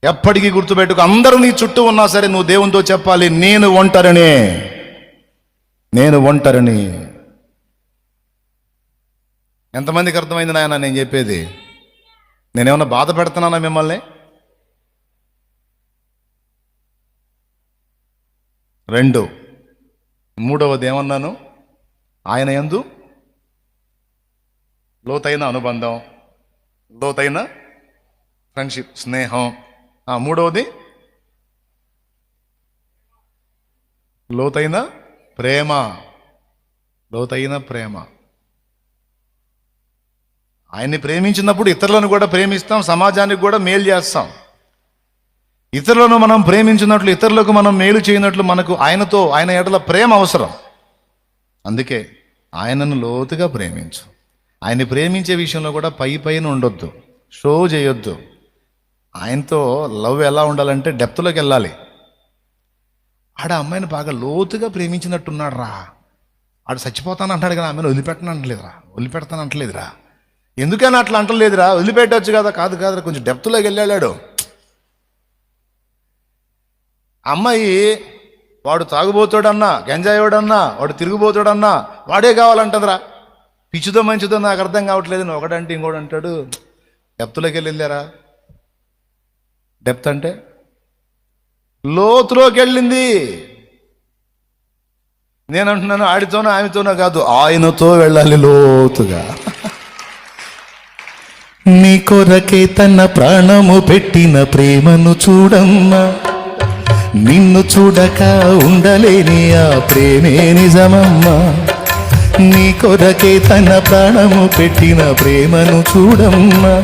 ఎప్పటికీ గుర్తుపెట్టుకు. అందరూ నీ చుట్టూ ఉన్నా సరే నువ్వు దేవునితో చెప్పాలి, నేను ఒంటరిని. ఎంతమందికి అర్థమైంది నాయన నేను చెప్పేది? నేనేమన్నా బాధ పెడుతున్నానా మిమ్మల్ని? మూడవది ఏమన్నాను? ఆయన యందు లోతైన అనుబంధం, లోతైన ఫ్రెండ్షిప్, స్నేహం. మూడవది లోతైన ప్రేమ. ఆయన్ని ప్రేమించినప్పుడు ఇతరులను కూడా ప్రేమిస్తాం, సమాజానికి కూడా మేలు చేస్తాం. ఇతరులను మనం ప్రేమించినట్లు, ఇతరులకు మనం మేలు చేయనట్లు మనకు ఆయన ఎడల ప్రేమ అవసరం. అందుకే ఆయనను లోతుగా ప్రేమించు. ఆయన్ని ప్రేమించే విషయంలో కూడా పైన ఉండొద్దు, షో చేయొద్దు. ఆయనతో లవ్ ఎలా ఉండాలంటే డెప్త్లోకి వెళ్ళాలి. ఆడ అమ్మాయిని బాగా లోతుగా ప్రేమించినట్టున్నాడు రా. ఆడు చచ్చిపోతానంటాడు కదా, ఆమెను వదిలిపెడతానంటలేదురా. ఎందుకని అట్లా అంటలేదురా? వదిలిపెట్టవచ్చు కదా. కాదు కొంచెం డెప్త్లోకి వెళ్ళాడు. అమ్మాయి వాడు తాగుబోతాడన్నా, గంజాయోడన్నా, వాడు తిరిగిపోతాడన్నా వాడే కావాలంటదిరా. పిచ్చిదో మంచిదో నాకు అర్థం కావట్లేదు. నువ్వు ఒకటంటే ఇంకోటి అంటాడు. డెప్త్లోకి వెళ్ళారా? డెప్త్ అంటే లోతులోకి వెళ్ళింది. నేను అంటున్నాను, ఆడితోనో ఆమెతోనో కాదు, ఆయనతో వెళ్ళాలి లోతుగా. నీ కొరకే తన ప్రాణము పెట్టిన ప్రేమను చూడమ్మా. నిన్ను చూడక ఉండలేని ఆ ప్రేమే నిజమమ్మా. నీ కొరకే తన ప్రాణము పెట్టిన ప్రేమను చూడమ్మా.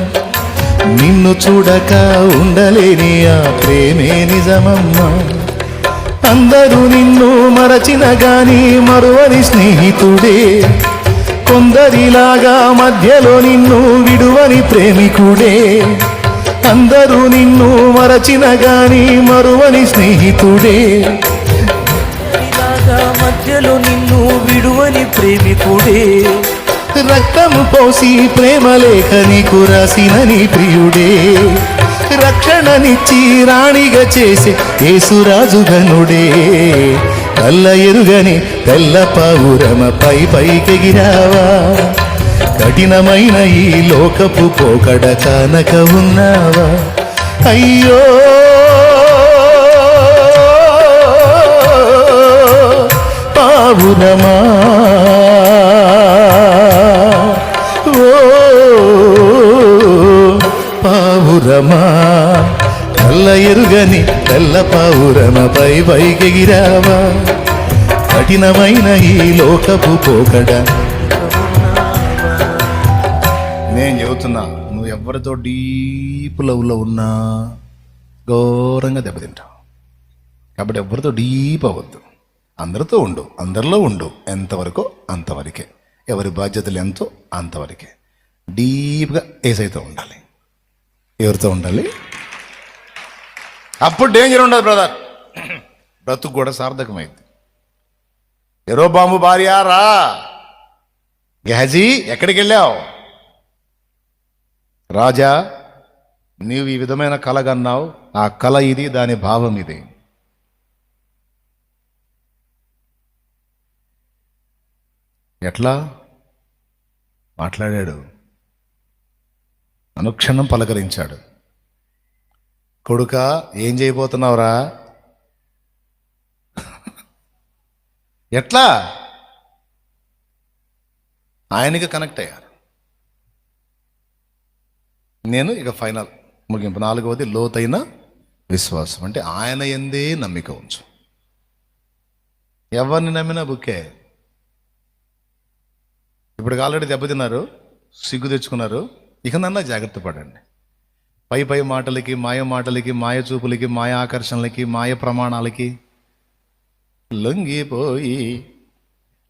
నిన్ను చూడక ఉండలేని ఆ ప్రేమే నిజమమ్మా. అందరూ నిన్ను మరచిన గాని మరువని స్నేహితుడే కొందరిలాగా మధ్యలో నిన్ను విడువని ప్రేమికుడే, అందరూ నిన్ను మరచిన గాని మరువని స్నేహితుడే. ఇలాగా మధ్యలో నిన్ను విడువని ప్రేమికుడే, రక్తము పోసి ప్రేమ లేఖ నీకు రాసిన నీ ప్రియుడే, రక్షణనిచ్చి రాణిగా చేసే యేసురాజు గనుడే. కళ్ళ ఎరుగని తెల్ల పావురమ పైకెగిరావా, కఠినమైన ఈ లోకపు పోకడ కానక ఉన్నావా. అయ్యో పావురమా, ఓ పావురమా, కళ్ళ ఎరుగని తెల్ల పావురమ పైకెగిరావా, కఠినమైన ఈ లోకపు పోకడ. నేను చెబుతున్నా, నువ్వు ఎవరితో డీప్ లవ్లో ఉన్నా ఘోరంగా దెబ్బతింటావు. కాబట్టి ఎవరితో డీప్ అవ్వద్దు, అందరితో ఉండు, అందరిలో ఉండు, ఎంతవరకో అంతవరకే, ఎవరి బాధ్యతలు ఎంతో అంతవరకే. డీప్గా ఏసైతో ఉండాలి. ఎవరితో ఉండాలి? అప్పుడు డేంజర్ ఉండదు బ్రదర్, బ్రతుకు కూడా సార్థకమైంది. యెరోబాము భార్య రా, గెహజీ ఎక్కడికి వెళ్ళావు? రాజా, నీవు ఈ విధమైన కలగన్నావు, ఆ కళ ఇది, దాని భావం ఇది. ఎట్లా మాట్లాడాడు, అనుక్షణం పలకరించాడు. కొడుకా, ఏం చేయబోతున్నావురా? ఎట్లా? ఆయనకి కనెక్ట్ అయ్యారు. నేను ఇక ఫైనల్ ముగింపు, 4వది లోతైన విశ్వాసం. అంటే ఆయన ఎందే నమ్మిక ఉంచు. ఎవరిని నమ్మినా బుక్కే. ఇప్పుడు ఆల్రెడీ దెబ్బతిన్నారు, సిగ్గు తెచ్చుకున్నారు, ఇక నన్నా జాగ్రత్త పడండి. పై మాటలకి, మాయ చూపులకి, మాయ ఆకర్షణలకి, మాయ ప్రమాణాలకి లొంగిపోయి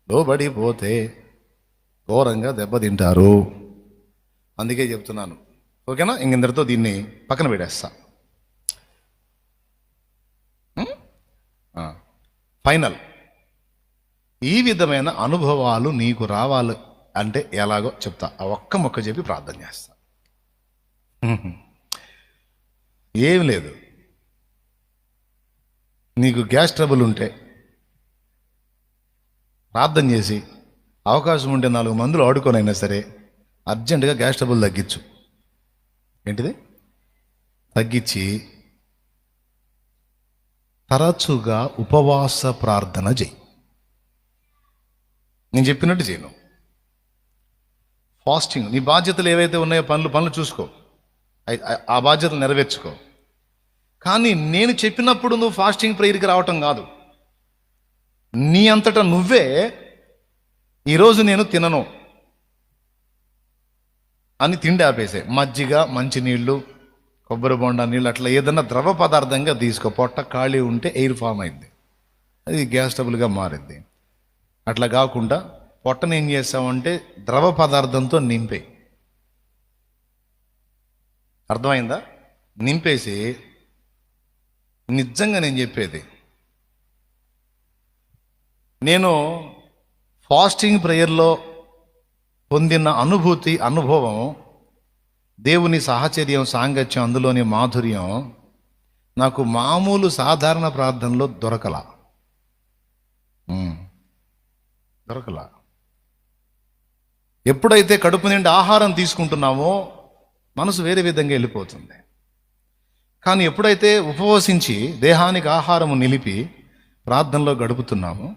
లోబడిపోతే ఘోరంగా దెబ్బతింటారు. అందుకే చెప్తున్నాను, ఓకేనా? ఇంకెందరితో దీన్ని పక్కన పెట్టేస్తా. ఫైనల్, ఈ విధమైన అనుభవాలు నీకు రావాలి అంటే ఎలాగో చెప్తా. ఆ ఒక్క మొక్క చెప్పి ప్రార్థన చేస్తా. ఏం లేదు, నీకు గ్యాస్ ట్రబుల్ ఉంటే ప్రార్థన చేసి అవకాశం ఉంటే 4 మందులు ఆడుకొనైనా సరే అర్జెంటుగా గ్యాస్ ట్రబుల్ తగ్గించు. ఏంటిది? తగ్గించి తరచుగా ఉపవాస ప్రార్థన చేయి. నేను చెప్పినట్టు చేయను. ఫాస్టింగ్, నీ బాధ్యతలు ఏవైతే ఉన్నాయో పనులు చూసుకో, ఆ బాధ్యతలు నెరవేర్చుకో. కానీ నేను చెప్పినప్పుడు నువ్వు ఫాస్టింగ్ ప్రేయర్కి రావటం కాదు. నీ అంతటా నువ్వే ఈరోజు నేను తినను అని తిండి ఆపేసే. మజ్జిగ, మంచినీళ్ళు, కొబ్బరి బొండా నీళ్ళు, అట్లా ఏదన్నా ద్రవ పదార్థంగా తీసుకో. పొట్ట ఖాళీ ఉంటే ఎయిర్ ఫామ్ అయింది, అది గ్యాస్ ట్రబుల్గా మారింది. అట్లా కాకుండా పొట్టను ఏం చేస్తామంటే ద్రవ పదార్థంతో నింపే. అర్థమైందా? నింపేసి నిజంగా నేను చెప్పేది, నేను ఫాస్టింగ్ ప్రేయర్లో పొందిన అనుభవం, దేవుని సాహచర్యం, సాంగత్యం, అందులోని మాధుర్యం నాకు మామూలు సాధారణ ప్రార్థనలో దొరకలా. ఎప్పుడైతే కడుపు నిండా ఆహారం తీసుకుంటున్నామో మనసు వేరే విధంగా వెళ్ళిపోతుంది. కానీ ఎప్పుడైతే ఉపవసించి దేహానికి ఆహారము నిలిపి ప్రార్థనలో గడుపుతున్నామో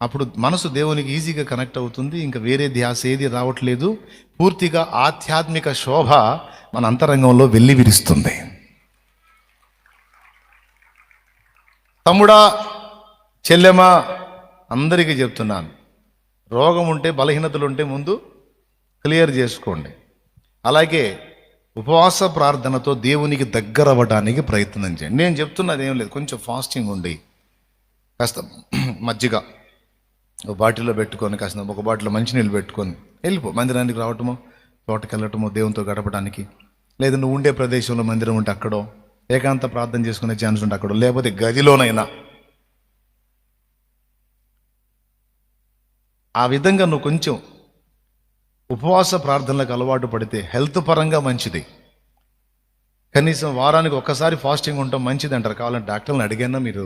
అప్పుడు మనసు దేవునికి ఈజీగా కనెక్ట్ అవుతుంది. ఇంకా వేరే ధ్యాస ఏది రావట్లేదు. పూర్తిగా ఆధ్యాత్మిక శోభ మన అంతరంగంలో వెల్లి విరుస్తుంది. తమ్ముడా, చెల్లెమా, అందరికీ చెప్తున్నాను, రోగం ఉంటే, బలహీనతలు ఉంటే ముందు క్లియర్ చేసుకోండి. అలాగే ఉపవాస ప్రార్థనతో దేవునికి దగ్గర అవ్వడానికి ప్రయత్నం చేయండి. నేను చెప్తున్నది ఏం లేదు, కొంచెం ఫాస్టింగ్ ఉండి, కాస్త మజ్జిగ, ఒక బాటిల్లో పెట్టుకొని కాసిన ఒక బాటిల్లో మంచినీళ్ళు పెట్టుకొని వెళ్ళిపో. మందిరానికి రావటమో, తోటకి వెళ్ళటమో, దేవునితో గడపడానికి, లేదా నువ్వు ఉండే ప్రదేశంలో మందిరం ఉంటే అక్కడో, ఏకాంత ప్రార్థన చేసుకునే ఛాన్స్ ఉంటే అక్కడో, లేకపోతే గదిలోనైనా ఆ విధంగా నువ్వు కొంచెం ఉపవాస ప్రార్థనలకు అలవాటు పడితే హెల్త్ పరంగా మంచిది. కనీసం వారానికి ఒక్కసారి ఫాస్టింగ్ ఉండటం మంచిది అంటారు. కావాలంటే డాక్టర్ని అడిగానా మీరు.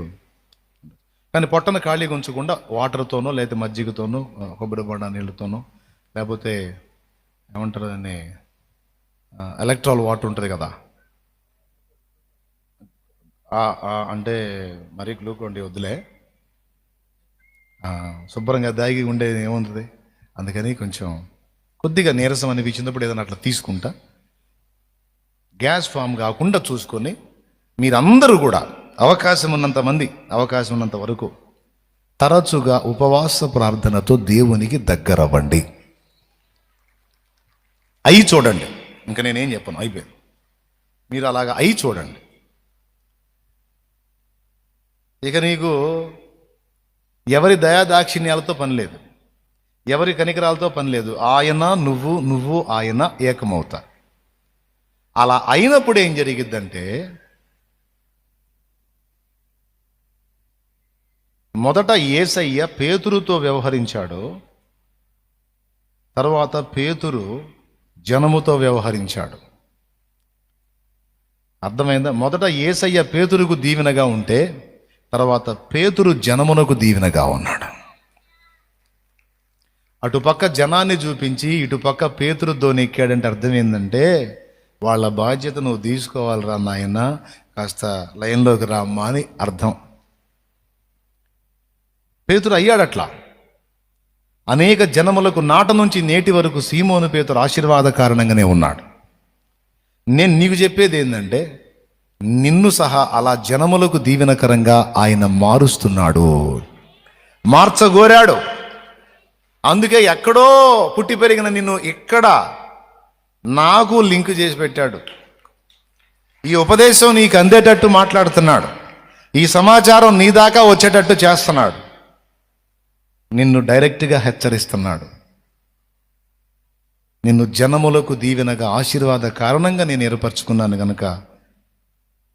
కానీ పొట్టను ఖాళీగా ఉంచకుండా వాటర్తోనో, లేకపోతే మజ్జిగతోనో, కొబ్బరి బొండ నీళ్ళతోనో, లేకపోతే ఏమంటారు దాన్ని, ఎలక్ట్రాల్ వాటర్ ఉంటుంది కదా, అంటే మరీ గ్లూకోండి వద్దులే, శుభ్రంగా దాగి ఉండేది ఏముంటుంది. అందుకని కొంచెం కొద్దిగా నీరసం అనిపించినప్పుడు ఏదైనా అట్లా తీసుకుంటా, గ్యాస్ ఫామ్ కాకుండా చూసుకొని మీరందరూ కూడా అవకాశం ఉన్నంత వరకు తరచుగా ఉపవాస ప్రార్థనతో దేవునికి దగ్గరవ్వండి. అయి చూడండి, ఇంకా నేనేం చెప్పను, అయిపోయింది. మీరు అలాగా అయి చూడండి. ఇక నీకు ఎవరి దయాదాక్షిణ్యాలతో పని లేదు, ఎవరి కనికరాలతో పని లేదు. ఆయన నువ్వు ఆయన ఏకమవుతారు. అలా అయినప్పుడు ఏం జరిగిద్దంటే, మొదట యేసయ్య పేతురుతో వ్యవహరించాడు, తర్వాత పేతురు జనముతో వ్యవహరించాడు. అర్థమైందా? మొదట యేసయ్య పేతురుకు దీవెనగా ఉంటే, తర్వాత పేతురు జనమునకు దీవెనగా ఉన్నాడు. అటుపక్క జనాన్ని చూపించి ఇటుపక్క పేతురు దోనెక్కాడంటే అర్థం ఏంటంటే, వాళ్ళ బాధ్యత నువ్వు తీసుకోవాలిరా నాయన, కాస్త లైన్లోకి రామ్మా అని అర్థం. పేతురు అయ్యాడట్లా. అనేక జనములకు నాట నుంచి నేటి వరకు సీమోను పేతురు ఆశీర్వాద కారణంగానే ఉన్నాడు. నేను నీకు చెప్పేది ఏంటంటే, నిన్ను సహా అలా జనములకు దీవెనకరంగా ఆయన మారుస్తున్నాడు, మార్చగోరాడు. అందుకే ఎక్కడో పుట్టి పెరిగిన నిన్ను ఇక్కడ నాకు లింక్ చేసి పెట్టాడు. ఈ ఉపదేశం నీకు అందేటట్టు మాట్లాడుతున్నాడు, ఈ సమాచారం నీ దాకా వచ్చేటట్టు చేస్తున్నాడు, నిన్ను డైరెక్ట్గా హెచ్చరిస్తున్నాడు. నిన్ను జనములకు దీవెనగా ఆశీర్వాద కారణంగా నేను ఏర్పరచుకున్నాను కనుక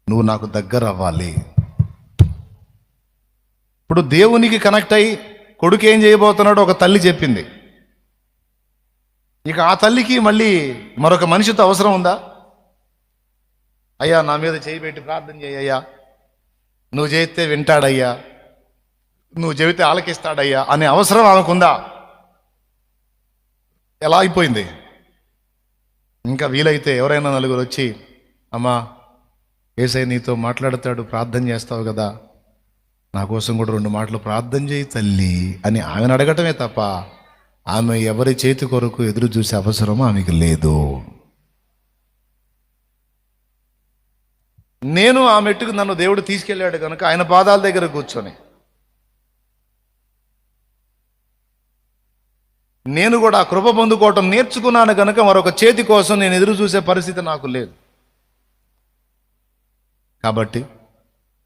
నువ్వు నాకు దగ్గర అవ్వాలి. ఇప్పుడు దేవునికి కనెక్ట్ అయ్యి కొడుకు ఏం చేయబోతున్నాడో ఒక తల్లి చెప్పింది. ఇక ఆ తల్లికి మళ్ళీ మరొక మనిషితో అవసరం ఉందా? అయ్యా నా మీద చేయి పెట్టి ప్రార్థన చేయ్యా, నువ్వు చేస్తే వింటాడయ్యా, నువ్వు చెబితే ఆలకిస్తాడయ్యా అనే అవసరం ఆమెకుందా? ఎలా అయిపోయింది? ఇంకా వీలైతే ఎవరైనా నలుగురు వచ్చి, అమ్మా యేసయ్య నీతో మాట్లాడతాడు, ప్రార్థన చేస్తావు కదా, నా కోసం కూడా 2 మాటలు ప్రార్థన చేయి తల్లి అని ఆమెను అడగటమే తప్ప ఆమె ఎవరి చేతి కొరకు ఎదురు చూసే అవసరం ఆమెకు లేదు. నేను ఆ మెట్టుకు నన్ను దేవుడు తీసుకెళ్ళాడు కనుక ఆయన పాదాల దగ్గర కూర్చొని నేను కూడా కృప పొందుకోవటం నేర్చుకున్నాను కనుక మరొక చేతి కోసం నేను ఎదురు చూసే పరిస్థితి నాకు లేదు. కాబట్టి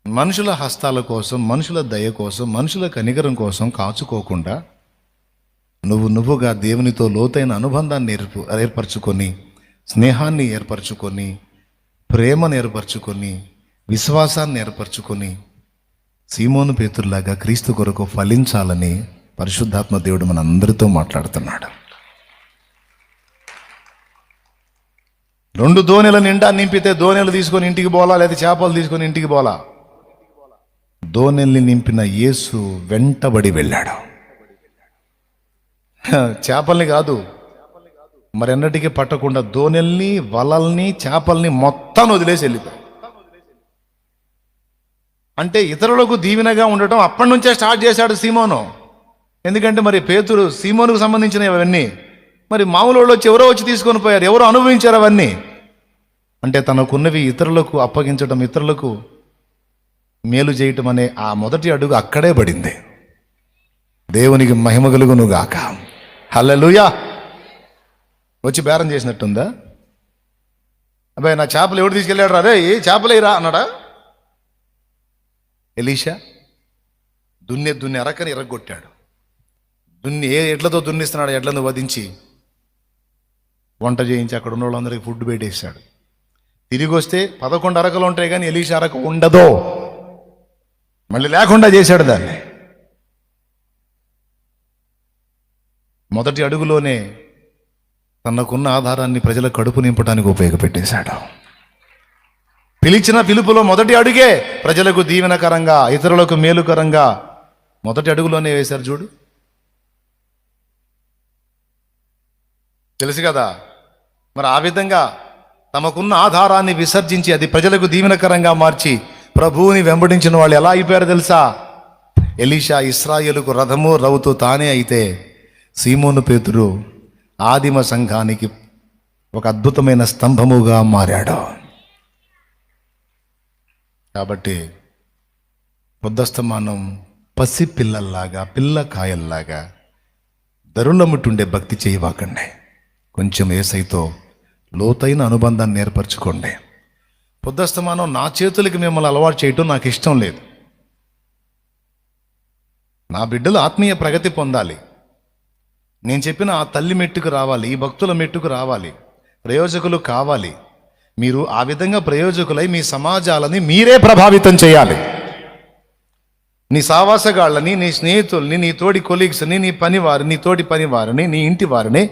మనుషుల హస్తాల కోసం, మనుషుల దయ కోసం, మనుషుల కనికరం కోసం కాచుకోకుండా నువ్వుగా దేవునితో లోతైన అనుబంధాన్ని ఏర్పరచుకొని, స్నేహాన్ని ఏర్పరచుకొని, ప్రేమను ఏర్పరచుకొని, విశ్వాసాన్ని ఏర్పరచుకొని సీమోను పేతురులాగా క్రీస్తు కొరకు ఫలించాలని పరిశుద్ధాత్మ దేవుడు మన అందరితో మాట్లాడుతున్నాడు. 2 దోణెల నిండా నింపితే దోణెలు తీసుకొని ఇంటికి పోలా, లేదా చేపలు తీసుకొని ఇంటికి పోలా. దోణెల్ని నింపిన యేసు వెంటబడి వెళ్ళాడు. చేపల్ని కాదు, మరెన్నటికీ పట్టకుండా దోణెల్ని, వలల్ని, చేపల్ని మొత్తం వదిలేసి వెళ్ళిపోయాడు. అంటే ఇతరులకు దీవెనగా ఉండటం అప్పటి నుంచే స్టార్ట్ చేశాడు సీమోను. ఎందుకంటే మరి పేతురు సీమోనుకు సంబంధించిన అవన్నీ మరి మామూలు వాళ్ళు వచ్చి ఎవరో వచ్చి తీసుకొని పోయారు, ఎవరో అనుభవించారు అవన్నీ. అంటే తనకున్నవి ఇతరులకు అప్పగించడం, ఇతరులకు మేలు చేయటం అనే ఆ మొదటి అడుగు అక్కడే పడింది. దేవునికి మహిమ కలుగును గాక. హల్లెలూయా. వచ్చి బేరం చేసినట్టుందా? అబ్బాయి నా చేపలు ఎవడు తీసుకెళ్ళాడు రా, రే చేపలేరా అన్నాడా? ఎలీషా దున్నే అరకని ఎరగొట్టాడు. ఏ ఎడ్లతో దున్నిస్తున్నాడు, ఎడ్లను వధించి వంట చేయించి అక్కడ ఉన్న వాళ్ళందరికీ ఫుడ్ పెట్టేశాడు. తిరిగి వస్తే 11 అరకలు ఉంటాయి కానీ ఎలీషా అరక ఉండదో, మళ్ళీ లేకుండా చేశాడు దాన్ని. మొదటి అడుగులోనే తనకున్న ఆధారాన్ని ప్రజల కడుపు నింపడానికి ఉపయోగపెట్టేశాడు. పిలిచిన పిలుపులో మొదటి అడుగే ప్రజలకు దీవెనకరంగా, ఇతరులకు మేలుకరంగా మొదటి అడుగులోనే వేశారు చూడు. తెలుసు కదా. మరి ఆ విధంగా తమకున్న ఆధారాన్ని విసర్జించి అది ప్రజలకు దీవెనకరంగా మార్చి ప్రభువుని వెంబడించిన వాళ్ళు ఎలా అయిపోయారు తెలుసా? ఎలీషా ఇశ్రాయేలుకు రథము రౌతు తానే అయితే సీమోను పేతురు ఆదిమ సంఘానికి ఒక అద్భుతమైన స్తంభముగా మారాడు. కాబట్టి పొద్దస్తమానం పసి పిల్లల్లాగా, పిల్లకాయల్లాగా దరులముట్టుండే భక్తి చేయవాకండి. కొంచెం యేసయ్యతో లోతైన అనుబంధాన్ని ఏర్పరచుకోండి. పొద్దస్తమానం నా చేతులకి మిమ్మల్ని అలవాటు చేయటం నాకు ఇష్టం లేదు. నా బిడ్డలు ఆత్మీయ ప్రగతి పొందాలి. నేను చెప్పిన ఆ తల్లి మెట్టుకు రావాలి, ఈ భక్తుల మెట్టుకు రావాలి, ప్రయోజకులు కావాలి. మీరు ఆ విధంగా ప్రయోజకులై మీ సమాజాలని మీరే ప్రభావితం చేయాలి. నీ సావాసగాళ్ళని, నీ స్నేహితుల్ని, నీ తోడి కొలీగ్స్ని, నీ పనివారిని, నీ తోటి పనివారిని, నీ ఇంటి వారిని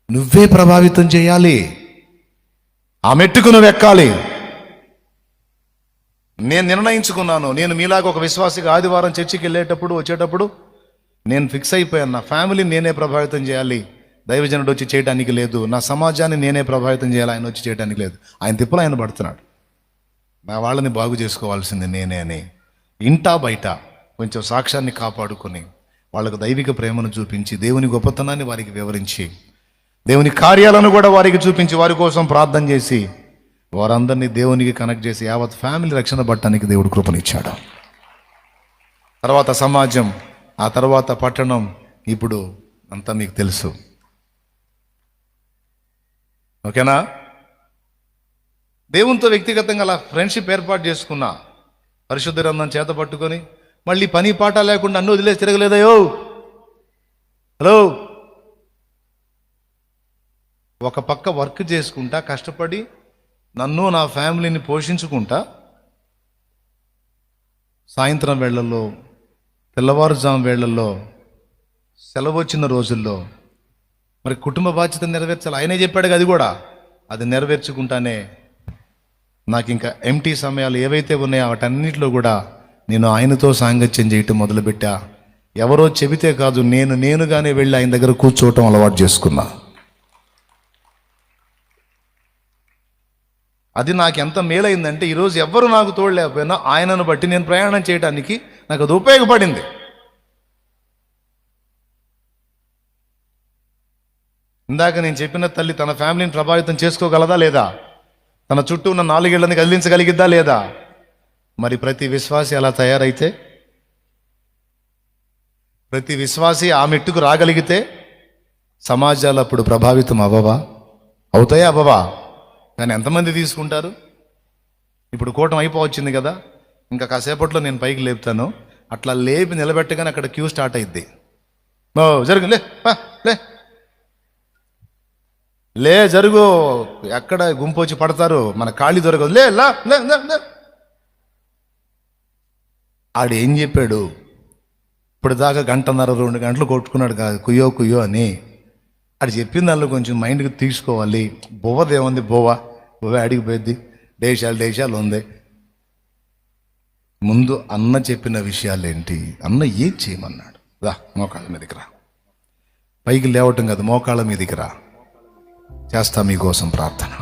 నువ్వే ప్రభావితం చేయాలి. ఆ మెట్టుకు నువ్వు ఎక్కాలి. నేను నిర్ణయించుకున్నాను, నేను మీలాగా ఒక విశ్వాసిగా ఆదివారం చర్చికి వెళ్ళేటప్పుడు వచ్చేటప్పుడు నేను ఫిక్స్ అయిపోయాను. నా ఫ్యామిలీని నేనే ప్రభావితం చేయాలి, దైవజనుడు వచ్చి చేయడానికి లేదు. నా సమాజాన్ని నేనే ప్రభావితం చేయాలి, ఆయన వచ్చి చేయడానికి లేదు. ఆయన తిప్పలు ఆయన పడుతున్నాడు. నా వాళ్ళని బాగు చేసుకోవాల్సింది నేనే అని ఇంటా బయట కొంచెం సాక్ష్యాన్ని కాపాడుకొని వాళ్ళకు దైవిక ప్రేమను చూపించి, దేవుని గొప్పతనాన్ని వారికి వివరించి, దేవుని కార్యాలను కూడా వారికి చూపించి, వారి కోసం ప్రార్థన చేసి వారందరినీ దేవునికి కనెక్ట్ చేసి యావత్ ఫ్యామిలీ రక్షణ పట్టడానికి దేవుడు కృపనిచ్చాడు. తర్వాత సమాజం, ఆ తర్వాత పట్టణం, ఇప్పుడు అంతా మీకు తెలుసు. ఓకేనా? దేవునితో వ్యక్తిగతంగా అలా ఫ్రెండ్షిప్ ఏర్పాటు చేసుకున్నా, పరిశుద్ధ గ్రంథం చేత పట్టుకొని మళ్ళీ పని పాట లేకుండా అన్ను వదిలేసి తిరగలేదయో. హలో, ఒక పక్క వర్క్ చేసుకుంటా కష్టపడి నన్ను నా ఫ్యామిలీని పోషించుకుంటా, సాయంత్రం వేళల్లో, తెల్లవారుజాము వేళల్లో, సెలవు వచ్చిన రోజుల్లో మరి కుటుంబ బాధ్యత నెరవేర్చాలి. ఆయనే చెప్పాడు అది కూడా. అది నెరవేర్చుకుంటానే నాకు ఇంకా ఎంటీ సమయాలు ఏవైతే ఉన్నాయో వాటన్నిటిలో కూడా నేను ఆయనతో సాంగత్యం చేయటం మొదలుపెట్టా. ఎవరో చెబితే కాదు, నేనుగానే వెళ్ళి ఆయన దగ్గర కూర్చోవటం అలవాటు చేసుకున్నా. అది నాకు ఎంత మేలైందంటే ఈరోజు ఎవ్వరు నాకు తోడలేకపోయినా ఆయనను బట్టి నేను ప్రయాణం చేయడానికి నాకు అది ఉపయోగపడింది. ఇందాక నేను చెప్పిన తల్లి తన ఫ్యామిలీని ప్రభావితం చేసుకోగలదా లేదా? తన చుట్టూ ఉన్న 4 ఏళ్లని కదిలించగలిగిద్దా లేదా? మరి ప్రతి విశ్వాసి అలా తయారైతే, ప్రతి విశ్వాసి ఆ మెట్టుకు రాగలిగితే సమాజాలు అప్పుడు ప్రభావితం అవ్వవా? అవుతాయా? అవ్వవా? కానీ ఎంతమంది తీసుకుంటారు? ఇప్పుడు కూటం అయిపోవచ్చింది కదా, ఇంకా కాసేపట్లో నేను పైకి లేపుతాను. అట్లా లేపి నిలబెట్టగానే అక్కడ క్యూ స్టార్ట్ అయింది. జరుగు, లే జరుగు. ఎక్కడ గుంపు వచ్చి పడతారు, మన ఖాళీ దొరకదు. లే. ఆడు ఏం చెప్పాడు? ఇప్పుడు దాకా 1.5-2 గంటలు కొట్టుకున్నాడు కాదు, కుయ్యో అని. ఆడు చెప్పిన దానిలో కొంచెం మైండ్కి తీసుకోవాలి. బొవ్వదేముంది, బొవ్వ అడిగిపోయింది. దేశాలు ఉంది. ముందు అన్న చెప్పిన విషయాలు ఏంటి? అన్న ఏం చేయమన్నాడు? రా, మోకాళ్ళ మీదకి రా. పైకి లేవటం కాదు, మోకాళ్ళ మీదకి రా. చేస్తా మీకోసం ప్రార్థన.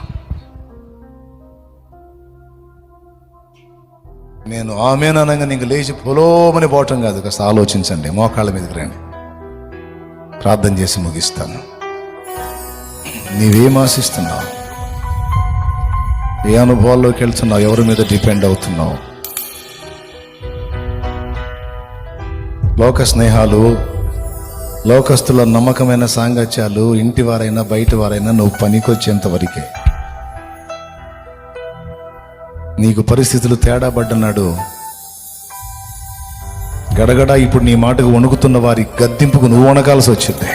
నేను ఆమేననగా నీకు లేచి పొలోమని పోవటం కాదు, కాస్త ఆలోచించండి. మోకాళ్ళ మీదకి రండి, ప్రార్థన చేసి ముగిస్తాను. నీవేం ఆశిస్తున్నావు? ఏ అనుభవాల్లోకి వెళ్తున్నావు? ఎవరి మీద డిపెండ్ అవుతున్నావు? లోక స్నేహాలు, లోకస్తుల నమ్మకమైన సాంగత్యాలు, ఇంటి వారైనా బయట వారైనా నువ్వు పనికొచ్చేంత వరకే. నీకు పరిస్థితులు తేడా పడ్డనాడు గడగడ ఇప్పుడు నీ మాటకు వణుకుతున్న వారి గద్దింపుకు నువ్వు వణకాల్సి వచ్చింది.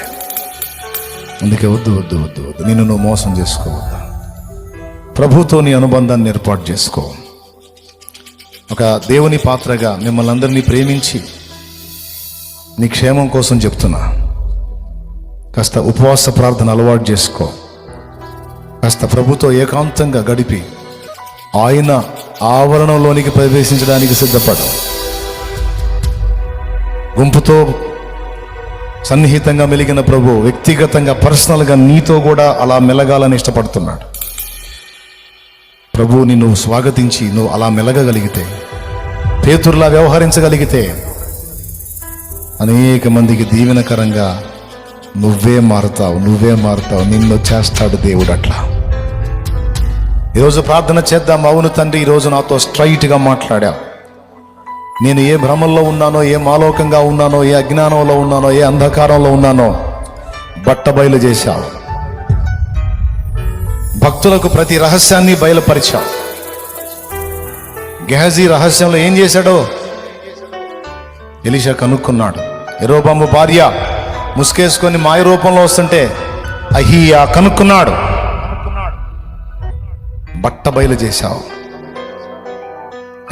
అందుకే వద్దు వద్దు వద్దు వద్దు, నిన్ను నువ్వు మోసం చేసుకోవద్దు. ప్రభుతో నీ అనుబంధాన్ని ఏర్పాటు చేసుకో. ఒక దేవుని పాత్రగా మిమ్మల్ని అందరినీ ప్రేమించి నీ క్షేమం కోసం చెప్తున్నా. కాస్త ఉపవాస ప్రార్థన అలవాటు చేసుకో. కాస్త ప్రభుతో ఏకాంతంగా గడిపి ఆయన ఆవరణంలోనికి ప్రవేశించడానికి సిద్ధపడు. గుంపుతో సన్నిహితంగా మెలిగిన ప్రభు వ్యక్తిగతంగా పర్సనల్గా నీతో కూడా అలా మెలగాలని ఇష్టపడుతున్నాడు. ప్రభువుని నువ్వు స్వాగతించి నువ్వు అలా మెలగగలిగితే, పేతురులా వ్యవహరించగలిగితే అనేక మందికి దీవెనకరంగా నువ్వే మారుతావు. నిన్ను చేస్తాడు దేవుడు అట్లా. ఈరోజు ప్రార్థన చేద్దాం. అవును తండ్రి, ఈరోజు నాతో స్ట్రైట్గా మాట్లాడావు. నేను ఏ భ్రమంలో ఉన్నానో, ఏ మాలోకంగా ఉన్నానో, ఏ అజ్ఞానంలో ఉన్నానో, ఏ అంధకారంలో ఉన్నానో బట్టబయలు చేశావు. భక్తులకు ప్రతి రహస్యాన్ని బయలుపరిచావు. గెహజీ రహస్యంలో ఏం చేశాడో ఎలీషా కనుక్కున్నాడు. యెరోబాము భార్య ముసుకేసుకొని మాయ రూపంలో వస్తుంటే అహియా కనుక్కున్నాడు. బట్టబయలు చేశావు.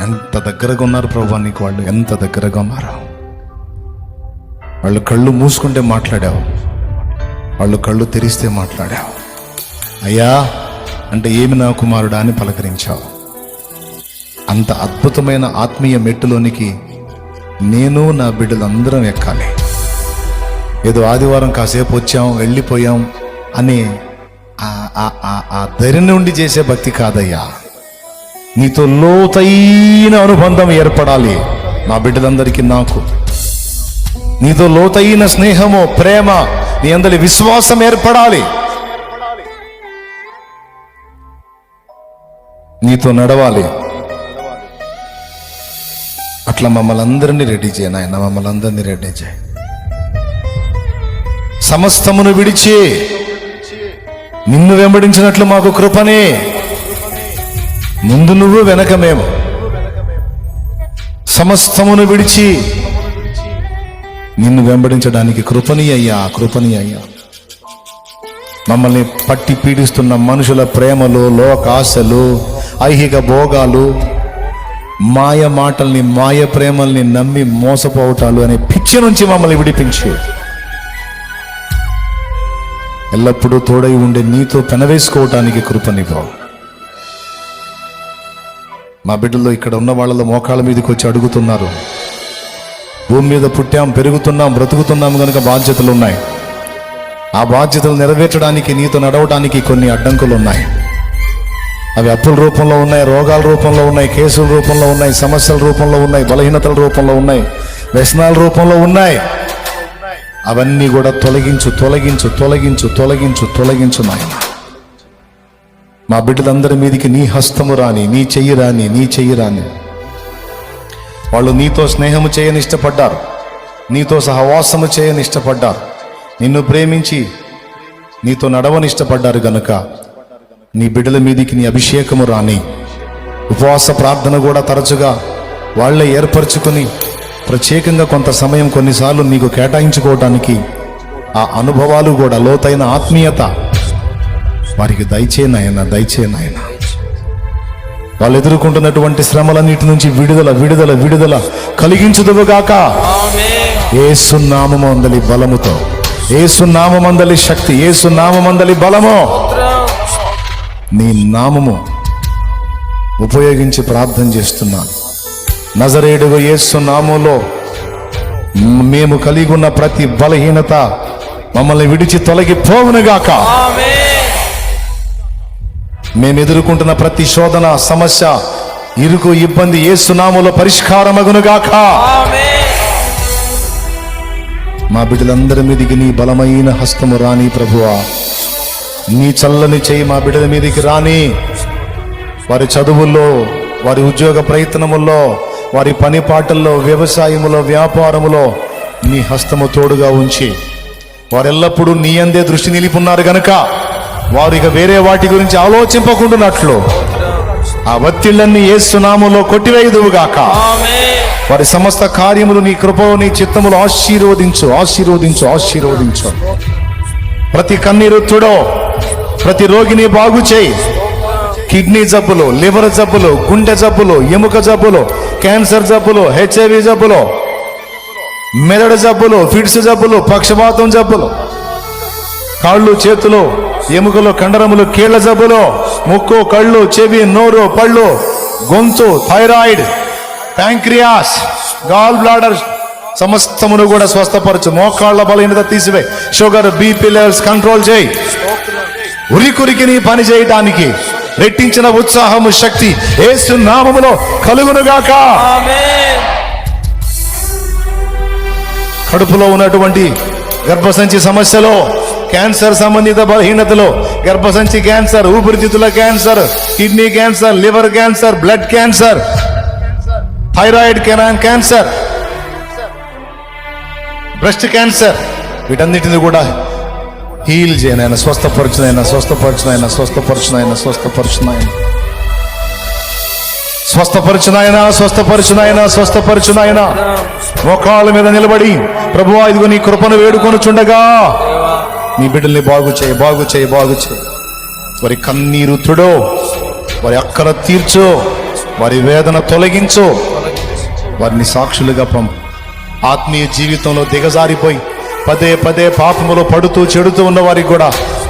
ఎంత దగ్గరగా ఉన్నారు ప్రభు నీకు వాళ్ళు, ఎంత దగ్గరగా ఉన్నారు. వాళ్ళు కళ్ళు మూసుకుంటే మాట్లాడావు, వాళ్ళు కళ్ళు తెరిస్తే మాట్లాడావు. అయ్యా అంటే ఏమి నా కుమారుడా అని పలకరించావు. అంత అద్భుతమైన ఆత్మీయ మెట్టులోనికి నేను నా బిడ్డలందరం ఎక్కాలి. ఏదో ఆదివారం కాసేపు వచ్చాం వెళ్ళిపోయాం అని ఆ ధైర్యం నుండి చేసే భక్తి కాదయ్యా. నీతో లోతైన అనుబంధం ఏర్పడాలి. నా బిడ్డలందరికీ నాకు నీతో లోతైన స్నేహము, ప్రేమ, నీ అందరి విశ్వాసం ఏర్పడాలి. నీతో నడవాలి. అట్లా మమ్మల్ని అందరినీ రెడీ చేయ నాయన, మమ్మల్ని అందరినీ రెడీ చేయి. సమస్తమును విడిచి నిన్ను వెంబడించినట్లు మాకు కృపనే. ముందు నువ్వు వెనక మేము. సమస్తమును విడిచి నిన్ను వెంబడించడానికి కృపని అయ్యా. మమ్మల్ని పట్టి పీడిస్తున్న మనుషుల ప్రేమలు, లోకాశలు, ఐహిక భోగాలు, మాయ మాటల్ని, మాయ ప్రేమల్ని నమ్మి మోసపోవటాలు అనే పిచ్చి నుంచి మమ్మల్ని విడిపించి ఎల్లప్పుడూ తోడై ఉండే నీతో పెనవేసుకోవటానికి కృపనివ్వు. మా బిడ్డల్లో ఇక్కడ ఉన్న వాళ్ళలో మోకాళ్ళ మీదకి వచ్చి అడుగుతున్నారు. భూమి మీద పుట్టాం, పెరుగుతున్నాం, బ్రతుకుతున్నాం కనుక బాధ్యతలు ఉన్నాయి. ఆ బాధ్యతలు నెరవేర్చడానికి, నీతో నడవడానికి కొన్ని అడ్డంకులు ఉన్నాయి. అవి అప్పుల రూపంలో ఉన్నాయి, రోగాల రూపంలో ఉన్నాయి, కేసుల రూపంలో ఉన్నాయి, సమస్యల రూపంలో ఉన్నాయి, బలహీనతల రూపంలో ఉన్నాయి, వ్యసనాల రూపంలో ఉన్నాయి. అవన్నీ కూడా తొలగించు నాయన. మా బిడ్డలందరి మీదికి నీ హస్తము రాని, నీ చెయ్యి రాని. వాళ్ళు నీతో స్నేహము చేయని ఇష్టపడ్డారు, నీతో సహవాసము చేయని ఇష్టపడ్డారు, నిన్ను ప్రేమించి నీతో నడవని ఇష్టపడ్డారు గనుక నీ బిడ్డల మీదికి నీ అభిషేకము రాని. ఉపవాస ప్రార్థన కూడా తరచుగా వాళ్లే ఏర్పరచుకొని ప్రత్యేకంగా కొంత సమయం కొన్నిసార్లు నీకు కేటాయించుకోవటానికి ఆ అనుభవాలు కూడా, లోతైన ఆత్మీయత వారికి దయచే నాయన. వాళ్ళు ఎదుర్కొంటున్నటువంటి శ్రమలన్నిటి నుంచి విడుదల కలిగించుదువుగాక. యేసు నామమందలి బలముతో, యేసు నామమందలి శక్తి, యేసు నామమందలి బలము, నీ నామము ఉపయోగించి ప్రార్థన చేస్తున్నాను. నజరేయుడు యేసు నామములో మేము కలిగి ఉన్న ప్రతి బలహీనత మమ్మల్ని విడిచి తొలగిపోవునుగాక. మేము ఎదుర్కొంటున్న ప్రతి శోధన, సమస్య, ఇరుకు, ఇబ్బంది యేసు నామములో పరిష్కారమగునుగాక. మా బిడ్డలందరి మీదికి నీ బలమైన హస్తము రాని ప్రభువా. నీ చల్లని చేయి మా బిడ్డల మీదికి రాని. వారి చదువుల్లో, వారి ఉద్యోగ ప్రయత్నముల్లో, వారి పని పాటల్లో, వ్యవసాయములో, వ్యాపారములో నీ హస్తము తోడుగా ఉంచి వారెల్లప్పుడూ నీ అందే దృష్టి నిలిపున్నారు గనుక వారు ఇక వేరే వాటి గురించి ఆలోచింపకుండానట్లు ఆ ఒత్తిళ్లన్నీ యేసు నామములో కొట్టివేయుదువుగాక. వారి సమస్త కార్యములు నీ కృపలో నీ చిత్తములు ఆశీర్వదించు ఆశీర్వదించు ఆశీర్వదించు. ప్రతి కన్నీరు తుడో, ప్రతి రోగిని బాగు చేయి. కిడ్నీ జబ్బులు, లివర్ జబ్బులు, గుండె జబ్బులు, ఎముక జబ్బులు, క్యాన్సర్ జబ్బులు, HIV జబ్బులు, మెదడు జబ్బులు, ఫిట్స్ జబ్బులు, పక్షపాతం జబ్బులు, కాళ్ళు చేతులు, ఎముకలు, కండరములు, కీళ్ల జబ్బులు, ముక్కు, కళ్ళు, చెవి, నోరు, పళ్ళు, గొంతు, థైరాయిడ్, ప్యాంక్రియాస్, గాల్ బ్లాడర్ సమస్తమును కూడా స్వస్థపరచు. మోకాళ్ళ బలహీనత తీసివే. షుగర్, BP లెవెల్స్ కంట్రోల్ చేయి. ఉరికురికి నీ పని చేయడానికి రెట్టించిన ఉత్సాహము, శక్తి యేసు నామములో కలుగునుగాక. కడుపులో ఉన్నటువంటి గర్భసంచి సమస్యలో, క్యాన్సర్ సంబంధిత బలహీనతలో, గర్భసంచి క్యాన్సర్, ఊపిరితిత్తుల cancer, kidney cancer, liver cancer, blood cancer, thyroid cancer, breast cancer, వీటన్నిటిని కూడా హీల్ చేయనైనా, స్వస్థపరచునైనా, స్వస్థపరచునైనా, స్వస్థపరచునైనా, స్వస్థపరచునైనా, స్వస్థపరచునైనా, స్వస్థపరచునైనా, స్వస్థపరచునైనా. మోకాళ్ళ మీద నిలబడి ప్రభువా ఇదిగో నీ కృపను వేడుకొనుచుండగా నీ బిడ్డల్ని బాగు చేయి, బాగు చేయి, బాగు చేయి. వారి కన్నీరు తుడో, వారి అక్కర తీర్చు, వారి వేదన తొలగించు, వారిని సాక్షులుగా పంపు. ఆత్మీయ జీవితంలో దిగజారిపోయి పదే పదే పాపములో పడుతూ చెడుతూ ఉన్న వారికి కూడా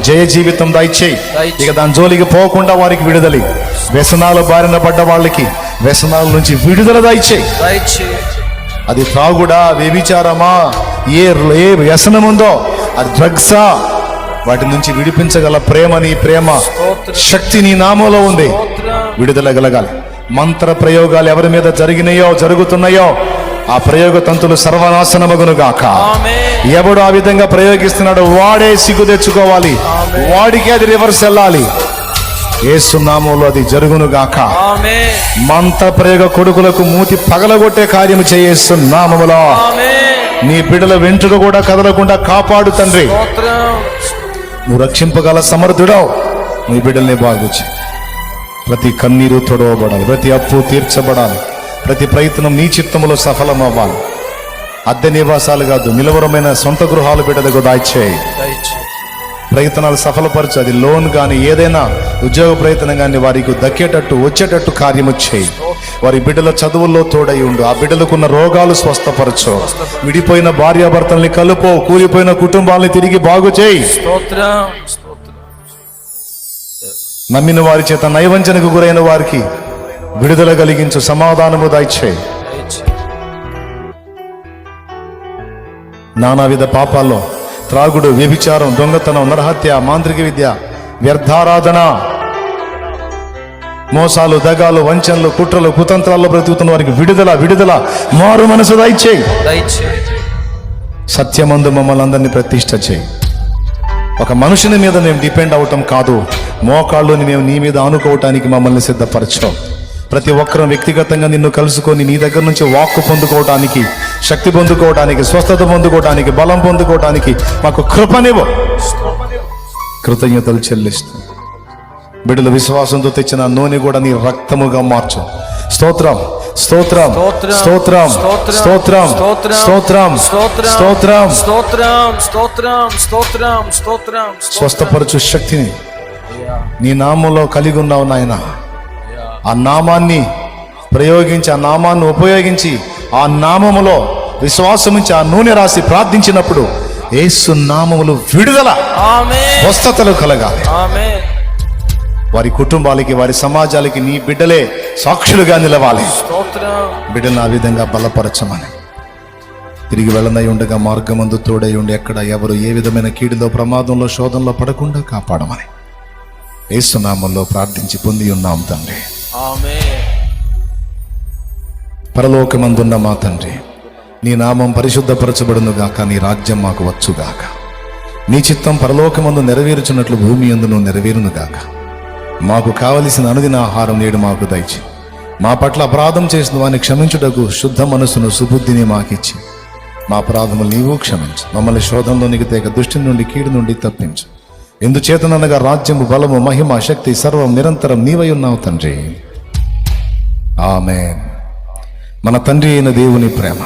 జయ జీవితం దయచేయి. ఇక దాని జోలికి పోకుండా వారికి విడుదల. వ్యసనాల బారిన పడ్డ వాళ్ళకి వ్యసనాల నుంచి విడుదల దయచేయి. అది త్రాగుడా, వ్యభిచారమా, ఏ వ్యసనం ఉందో, అది డ్రగ్సా, వాటి నుంచి విడిపించగల ప్రేమ, నీ ప్రేమ శక్తి నీ నామంలో ఉంది. విడుదల కలగాలి. మంత్ర ప్రయోగాలు ఎవరి మీద జరిగినాయో, జరుగుతున్నాయో ఆ ప్రయోగ తంతులు సర్వనాశనమగును గాక. ఎవడు ఆ విధంగా ప్రయోగిస్తున్నాడో వాడే సిగ్గు తెచ్చుకోవాలి, వాడికి అది రివర్స్ వెళ్ళాలి. యేసు నామములో అది జరుగును గాక. మంత్ర ప్రయోగ కొడుకులకు మూతి పగలగొట్టే కార్యము చేయేసు నామములో. నీ బిడ్డల వెంట్రుక కూడా కదలకుండా కాపాడు తండ్రి. నువ్వు రక్షింపగల సమర్థుడవు. నీ బిడ్డల్ని బాగు చేయి. ప్రతి కన్నీరు తొడవబడాలి, ప్రతి అప్పు తీర్చబడాలి, ప్రతి ప్రయత్నం నీ చిత్తములో సఫలమవ్వాలి. అద్దె నివాసాలు కాదు, నిలవరమైన సొంత గృహాలు బిడ్డలకు దాయిచేయి. ప్రయత్నాలు సఫలపరచు. అది లోన్ కానీ ఏదైనా ఉద్యోగ ప్రయత్నం కానీ వారికి దక్కేటట్టు వచ్చేటట్టు కార్యము చేయి. వారి బిడ్డల చదువుల్లో తోడై ఉండు. ఆ బిడ్డలకున్న రోగాలు స్వస్థపరచు. విడిపోయిన భార్యాభర్తల్ని కలుపు. కూలిపోయిన కుటుంబాలని తిరిగి బాగు చేయి. నమ్మిన వారి చేత నైవంచనకు గురైన వారికి విడుదల కలిగించు. సమాధానము దయచేయి. నానావిధ పాపాల్లో త్రాగుడు, వ్యభిచారం, దొంగతనం, నరహత్య, మాంత్రిక విద్య, వ్యర్థారాధన, మోసాలు, దగాలు, వంచనలు, కుట్రలు, కుతంత్రాల్లో బ్రతుకుతున్న వారికి విడుదల, విడుదల, మారు మనసు దయచేయి. సత్యమందు మమ్మల్ని అందరినీ ప్రతిష్ఠ చేయి. ఒక మనుషుని మీద మేము డిపెండ్ అవటం కాదు, మోకాళ్ళుని మేము నీ మీద ఆనుకోవటానికి మమ్మల్ని సిద్ధపరచు. ప్రతి ఒక్కరూ వ్యక్తిగతంగా నిన్ను కలుసుకొని నీ దగ్గర నుంచి వాక్కు పొందుకోవటానికి, శక్తి పొందుకోవటానికి, స్వస్థత పొందుకోవటానికి, బలం పొందుకోవటానికి మాకు కృపనివ్వు. కృతజ్ఞతలు చెల్లిస్తూ బిడ్డల విశ్వాసంతో తెచ్చిన నూనె కూడా నీ రక్తముగా మార్చు. స్తోత్రం, స్తోత్రం, స్తోత్రం, స్తోత్రం, స్తోత్రం. స్వస్థపరచు శక్తిని నీ నామంలో కలిగి ఉన్నావు నాయన. ఆ నామాన్ని ప్రయోగించి, ఆ నామాన్ని ఉపయోగించి, ఆ నామములో విశ్వాసముంచి ఆ నూనె రాసి ప్రార్థించినప్పుడు యేసు నామములు విడుదల, స్వస్థతలు కలగాలి. వారి కుటుంబాలకి, వారి సమాజాలకి నీ బిడ్డలే సాక్షులుగా నిలవాలి. బిడ్డలను ఆ విధంగా బలపరచమని, తిరిగి వెళ్ళనై ఉండగా మార్గమందు తోడై ఉండి ఎక్కడ ఎవరు ఏ విధమైన కీడులో, ప్రమాదంలో, శోధనలో పడకుండా కాపాడమని యేసు నామములో ప్రార్థించి పొంది ఉన్నాం తండ్రి. పరలోకమందున్న మా తండ్రి, నీ నామం పరిశుద్ధపరచబడును గాక. నీ రాజ్యం మాకు వచ్చుగాక. నీ చిత్తం పరలోకమందు నెరవేరుచున్నట్లు భూమి యందును నెరవేరును గాక. మాకు కావలసిన అనుదిన ఆహారం నేడు మాకు దయచి, మా పట్ల అపరాధం చేసిన వారిని క్షమించుటకు శుద్ధ మనసును, సుబుద్ధిని మాకిచ్చి మా అపరాధములు నీవు క్షమించు. మమ్మల్ని శోధంలోనికి తేక దుష్టి నుండి, కీడు నుండి తప్పించు. ఎందుచేతనగా రాజ్యము, బలము, మహిమ, శక్తి సర్వం నిరంతరం నీవై ఉన్నావు తండ్రి. ఆమేన్. మన తండ్రి అయిన దేవుని ప్రేమ,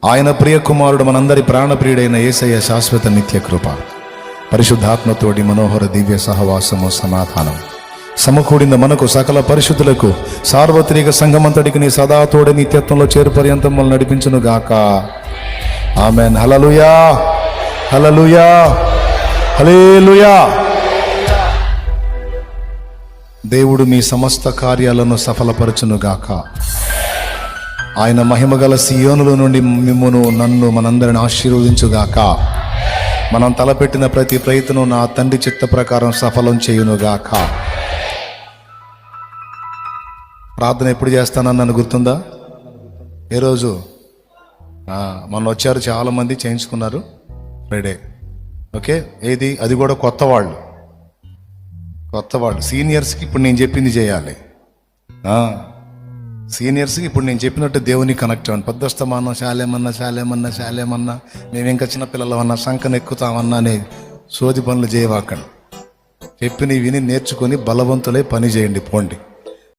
ఆయన ప్రియ కుమారుడు మనందరి ప్రాణప్రియుడైన యేసయ్య శాశ్వత నిత్య కృప, పరిశుద్ధాత్మతోటి మనోహర దివ్య సహవాసము సమాధానం సమకూడిన మనకు సకల పరిశుద్ధులకు సార్వత్రిక సంఘమంతటికి నీ సదా తోడి నిత్యత్వంలో చేరు పర్యంతం మనల్ని నడిపించును గాక. ఆమెన్. హల్లెలూయా, హల్లెలూయా, హల్లెలూయా. దేవుడు మీ సమస్త కార్యాలను సఫలపరచును గాక. ఆయన మహిమగల సియోనుల నుండి మిమ్మును నన్ను మనందరిని ఆశీర్వదించుగాక. మనం తలపెట్టిన ప్రతి ప్రయత్నం నా తండ్రి చిత్త ప్రకారం సఫలం చేయునుగాక. ప్రార్థన ఎప్పుడు చేస్తానని గుర్తుందా? ఏ రోజు? మొన్న వచ్చారు చాలామంది, చేయించుకున్నారు ఫ్రైడే. ఓకే, ఏది? అది కూడా కొత్త వాళ్ళు. సీనియర్స్కి ఇప్పుడు నేను చెప్పింది చేయాలి. సీనియర్స్కి ఇప్పుడు నేను చెప్పినట్టు దేవుని కనెక్ట్ అవ్వండి. పెద్దస్తమానం శాలేమన్నా మేము ఇంకా చిన్నపిల్లలమన్నా సంకన ఎక్కుతామన్నా అనే సోది పనులు చేయవాకండి. చెప్పినవి విని నేర్చుకొని బలవంతులై పని చేయండి. పోండి.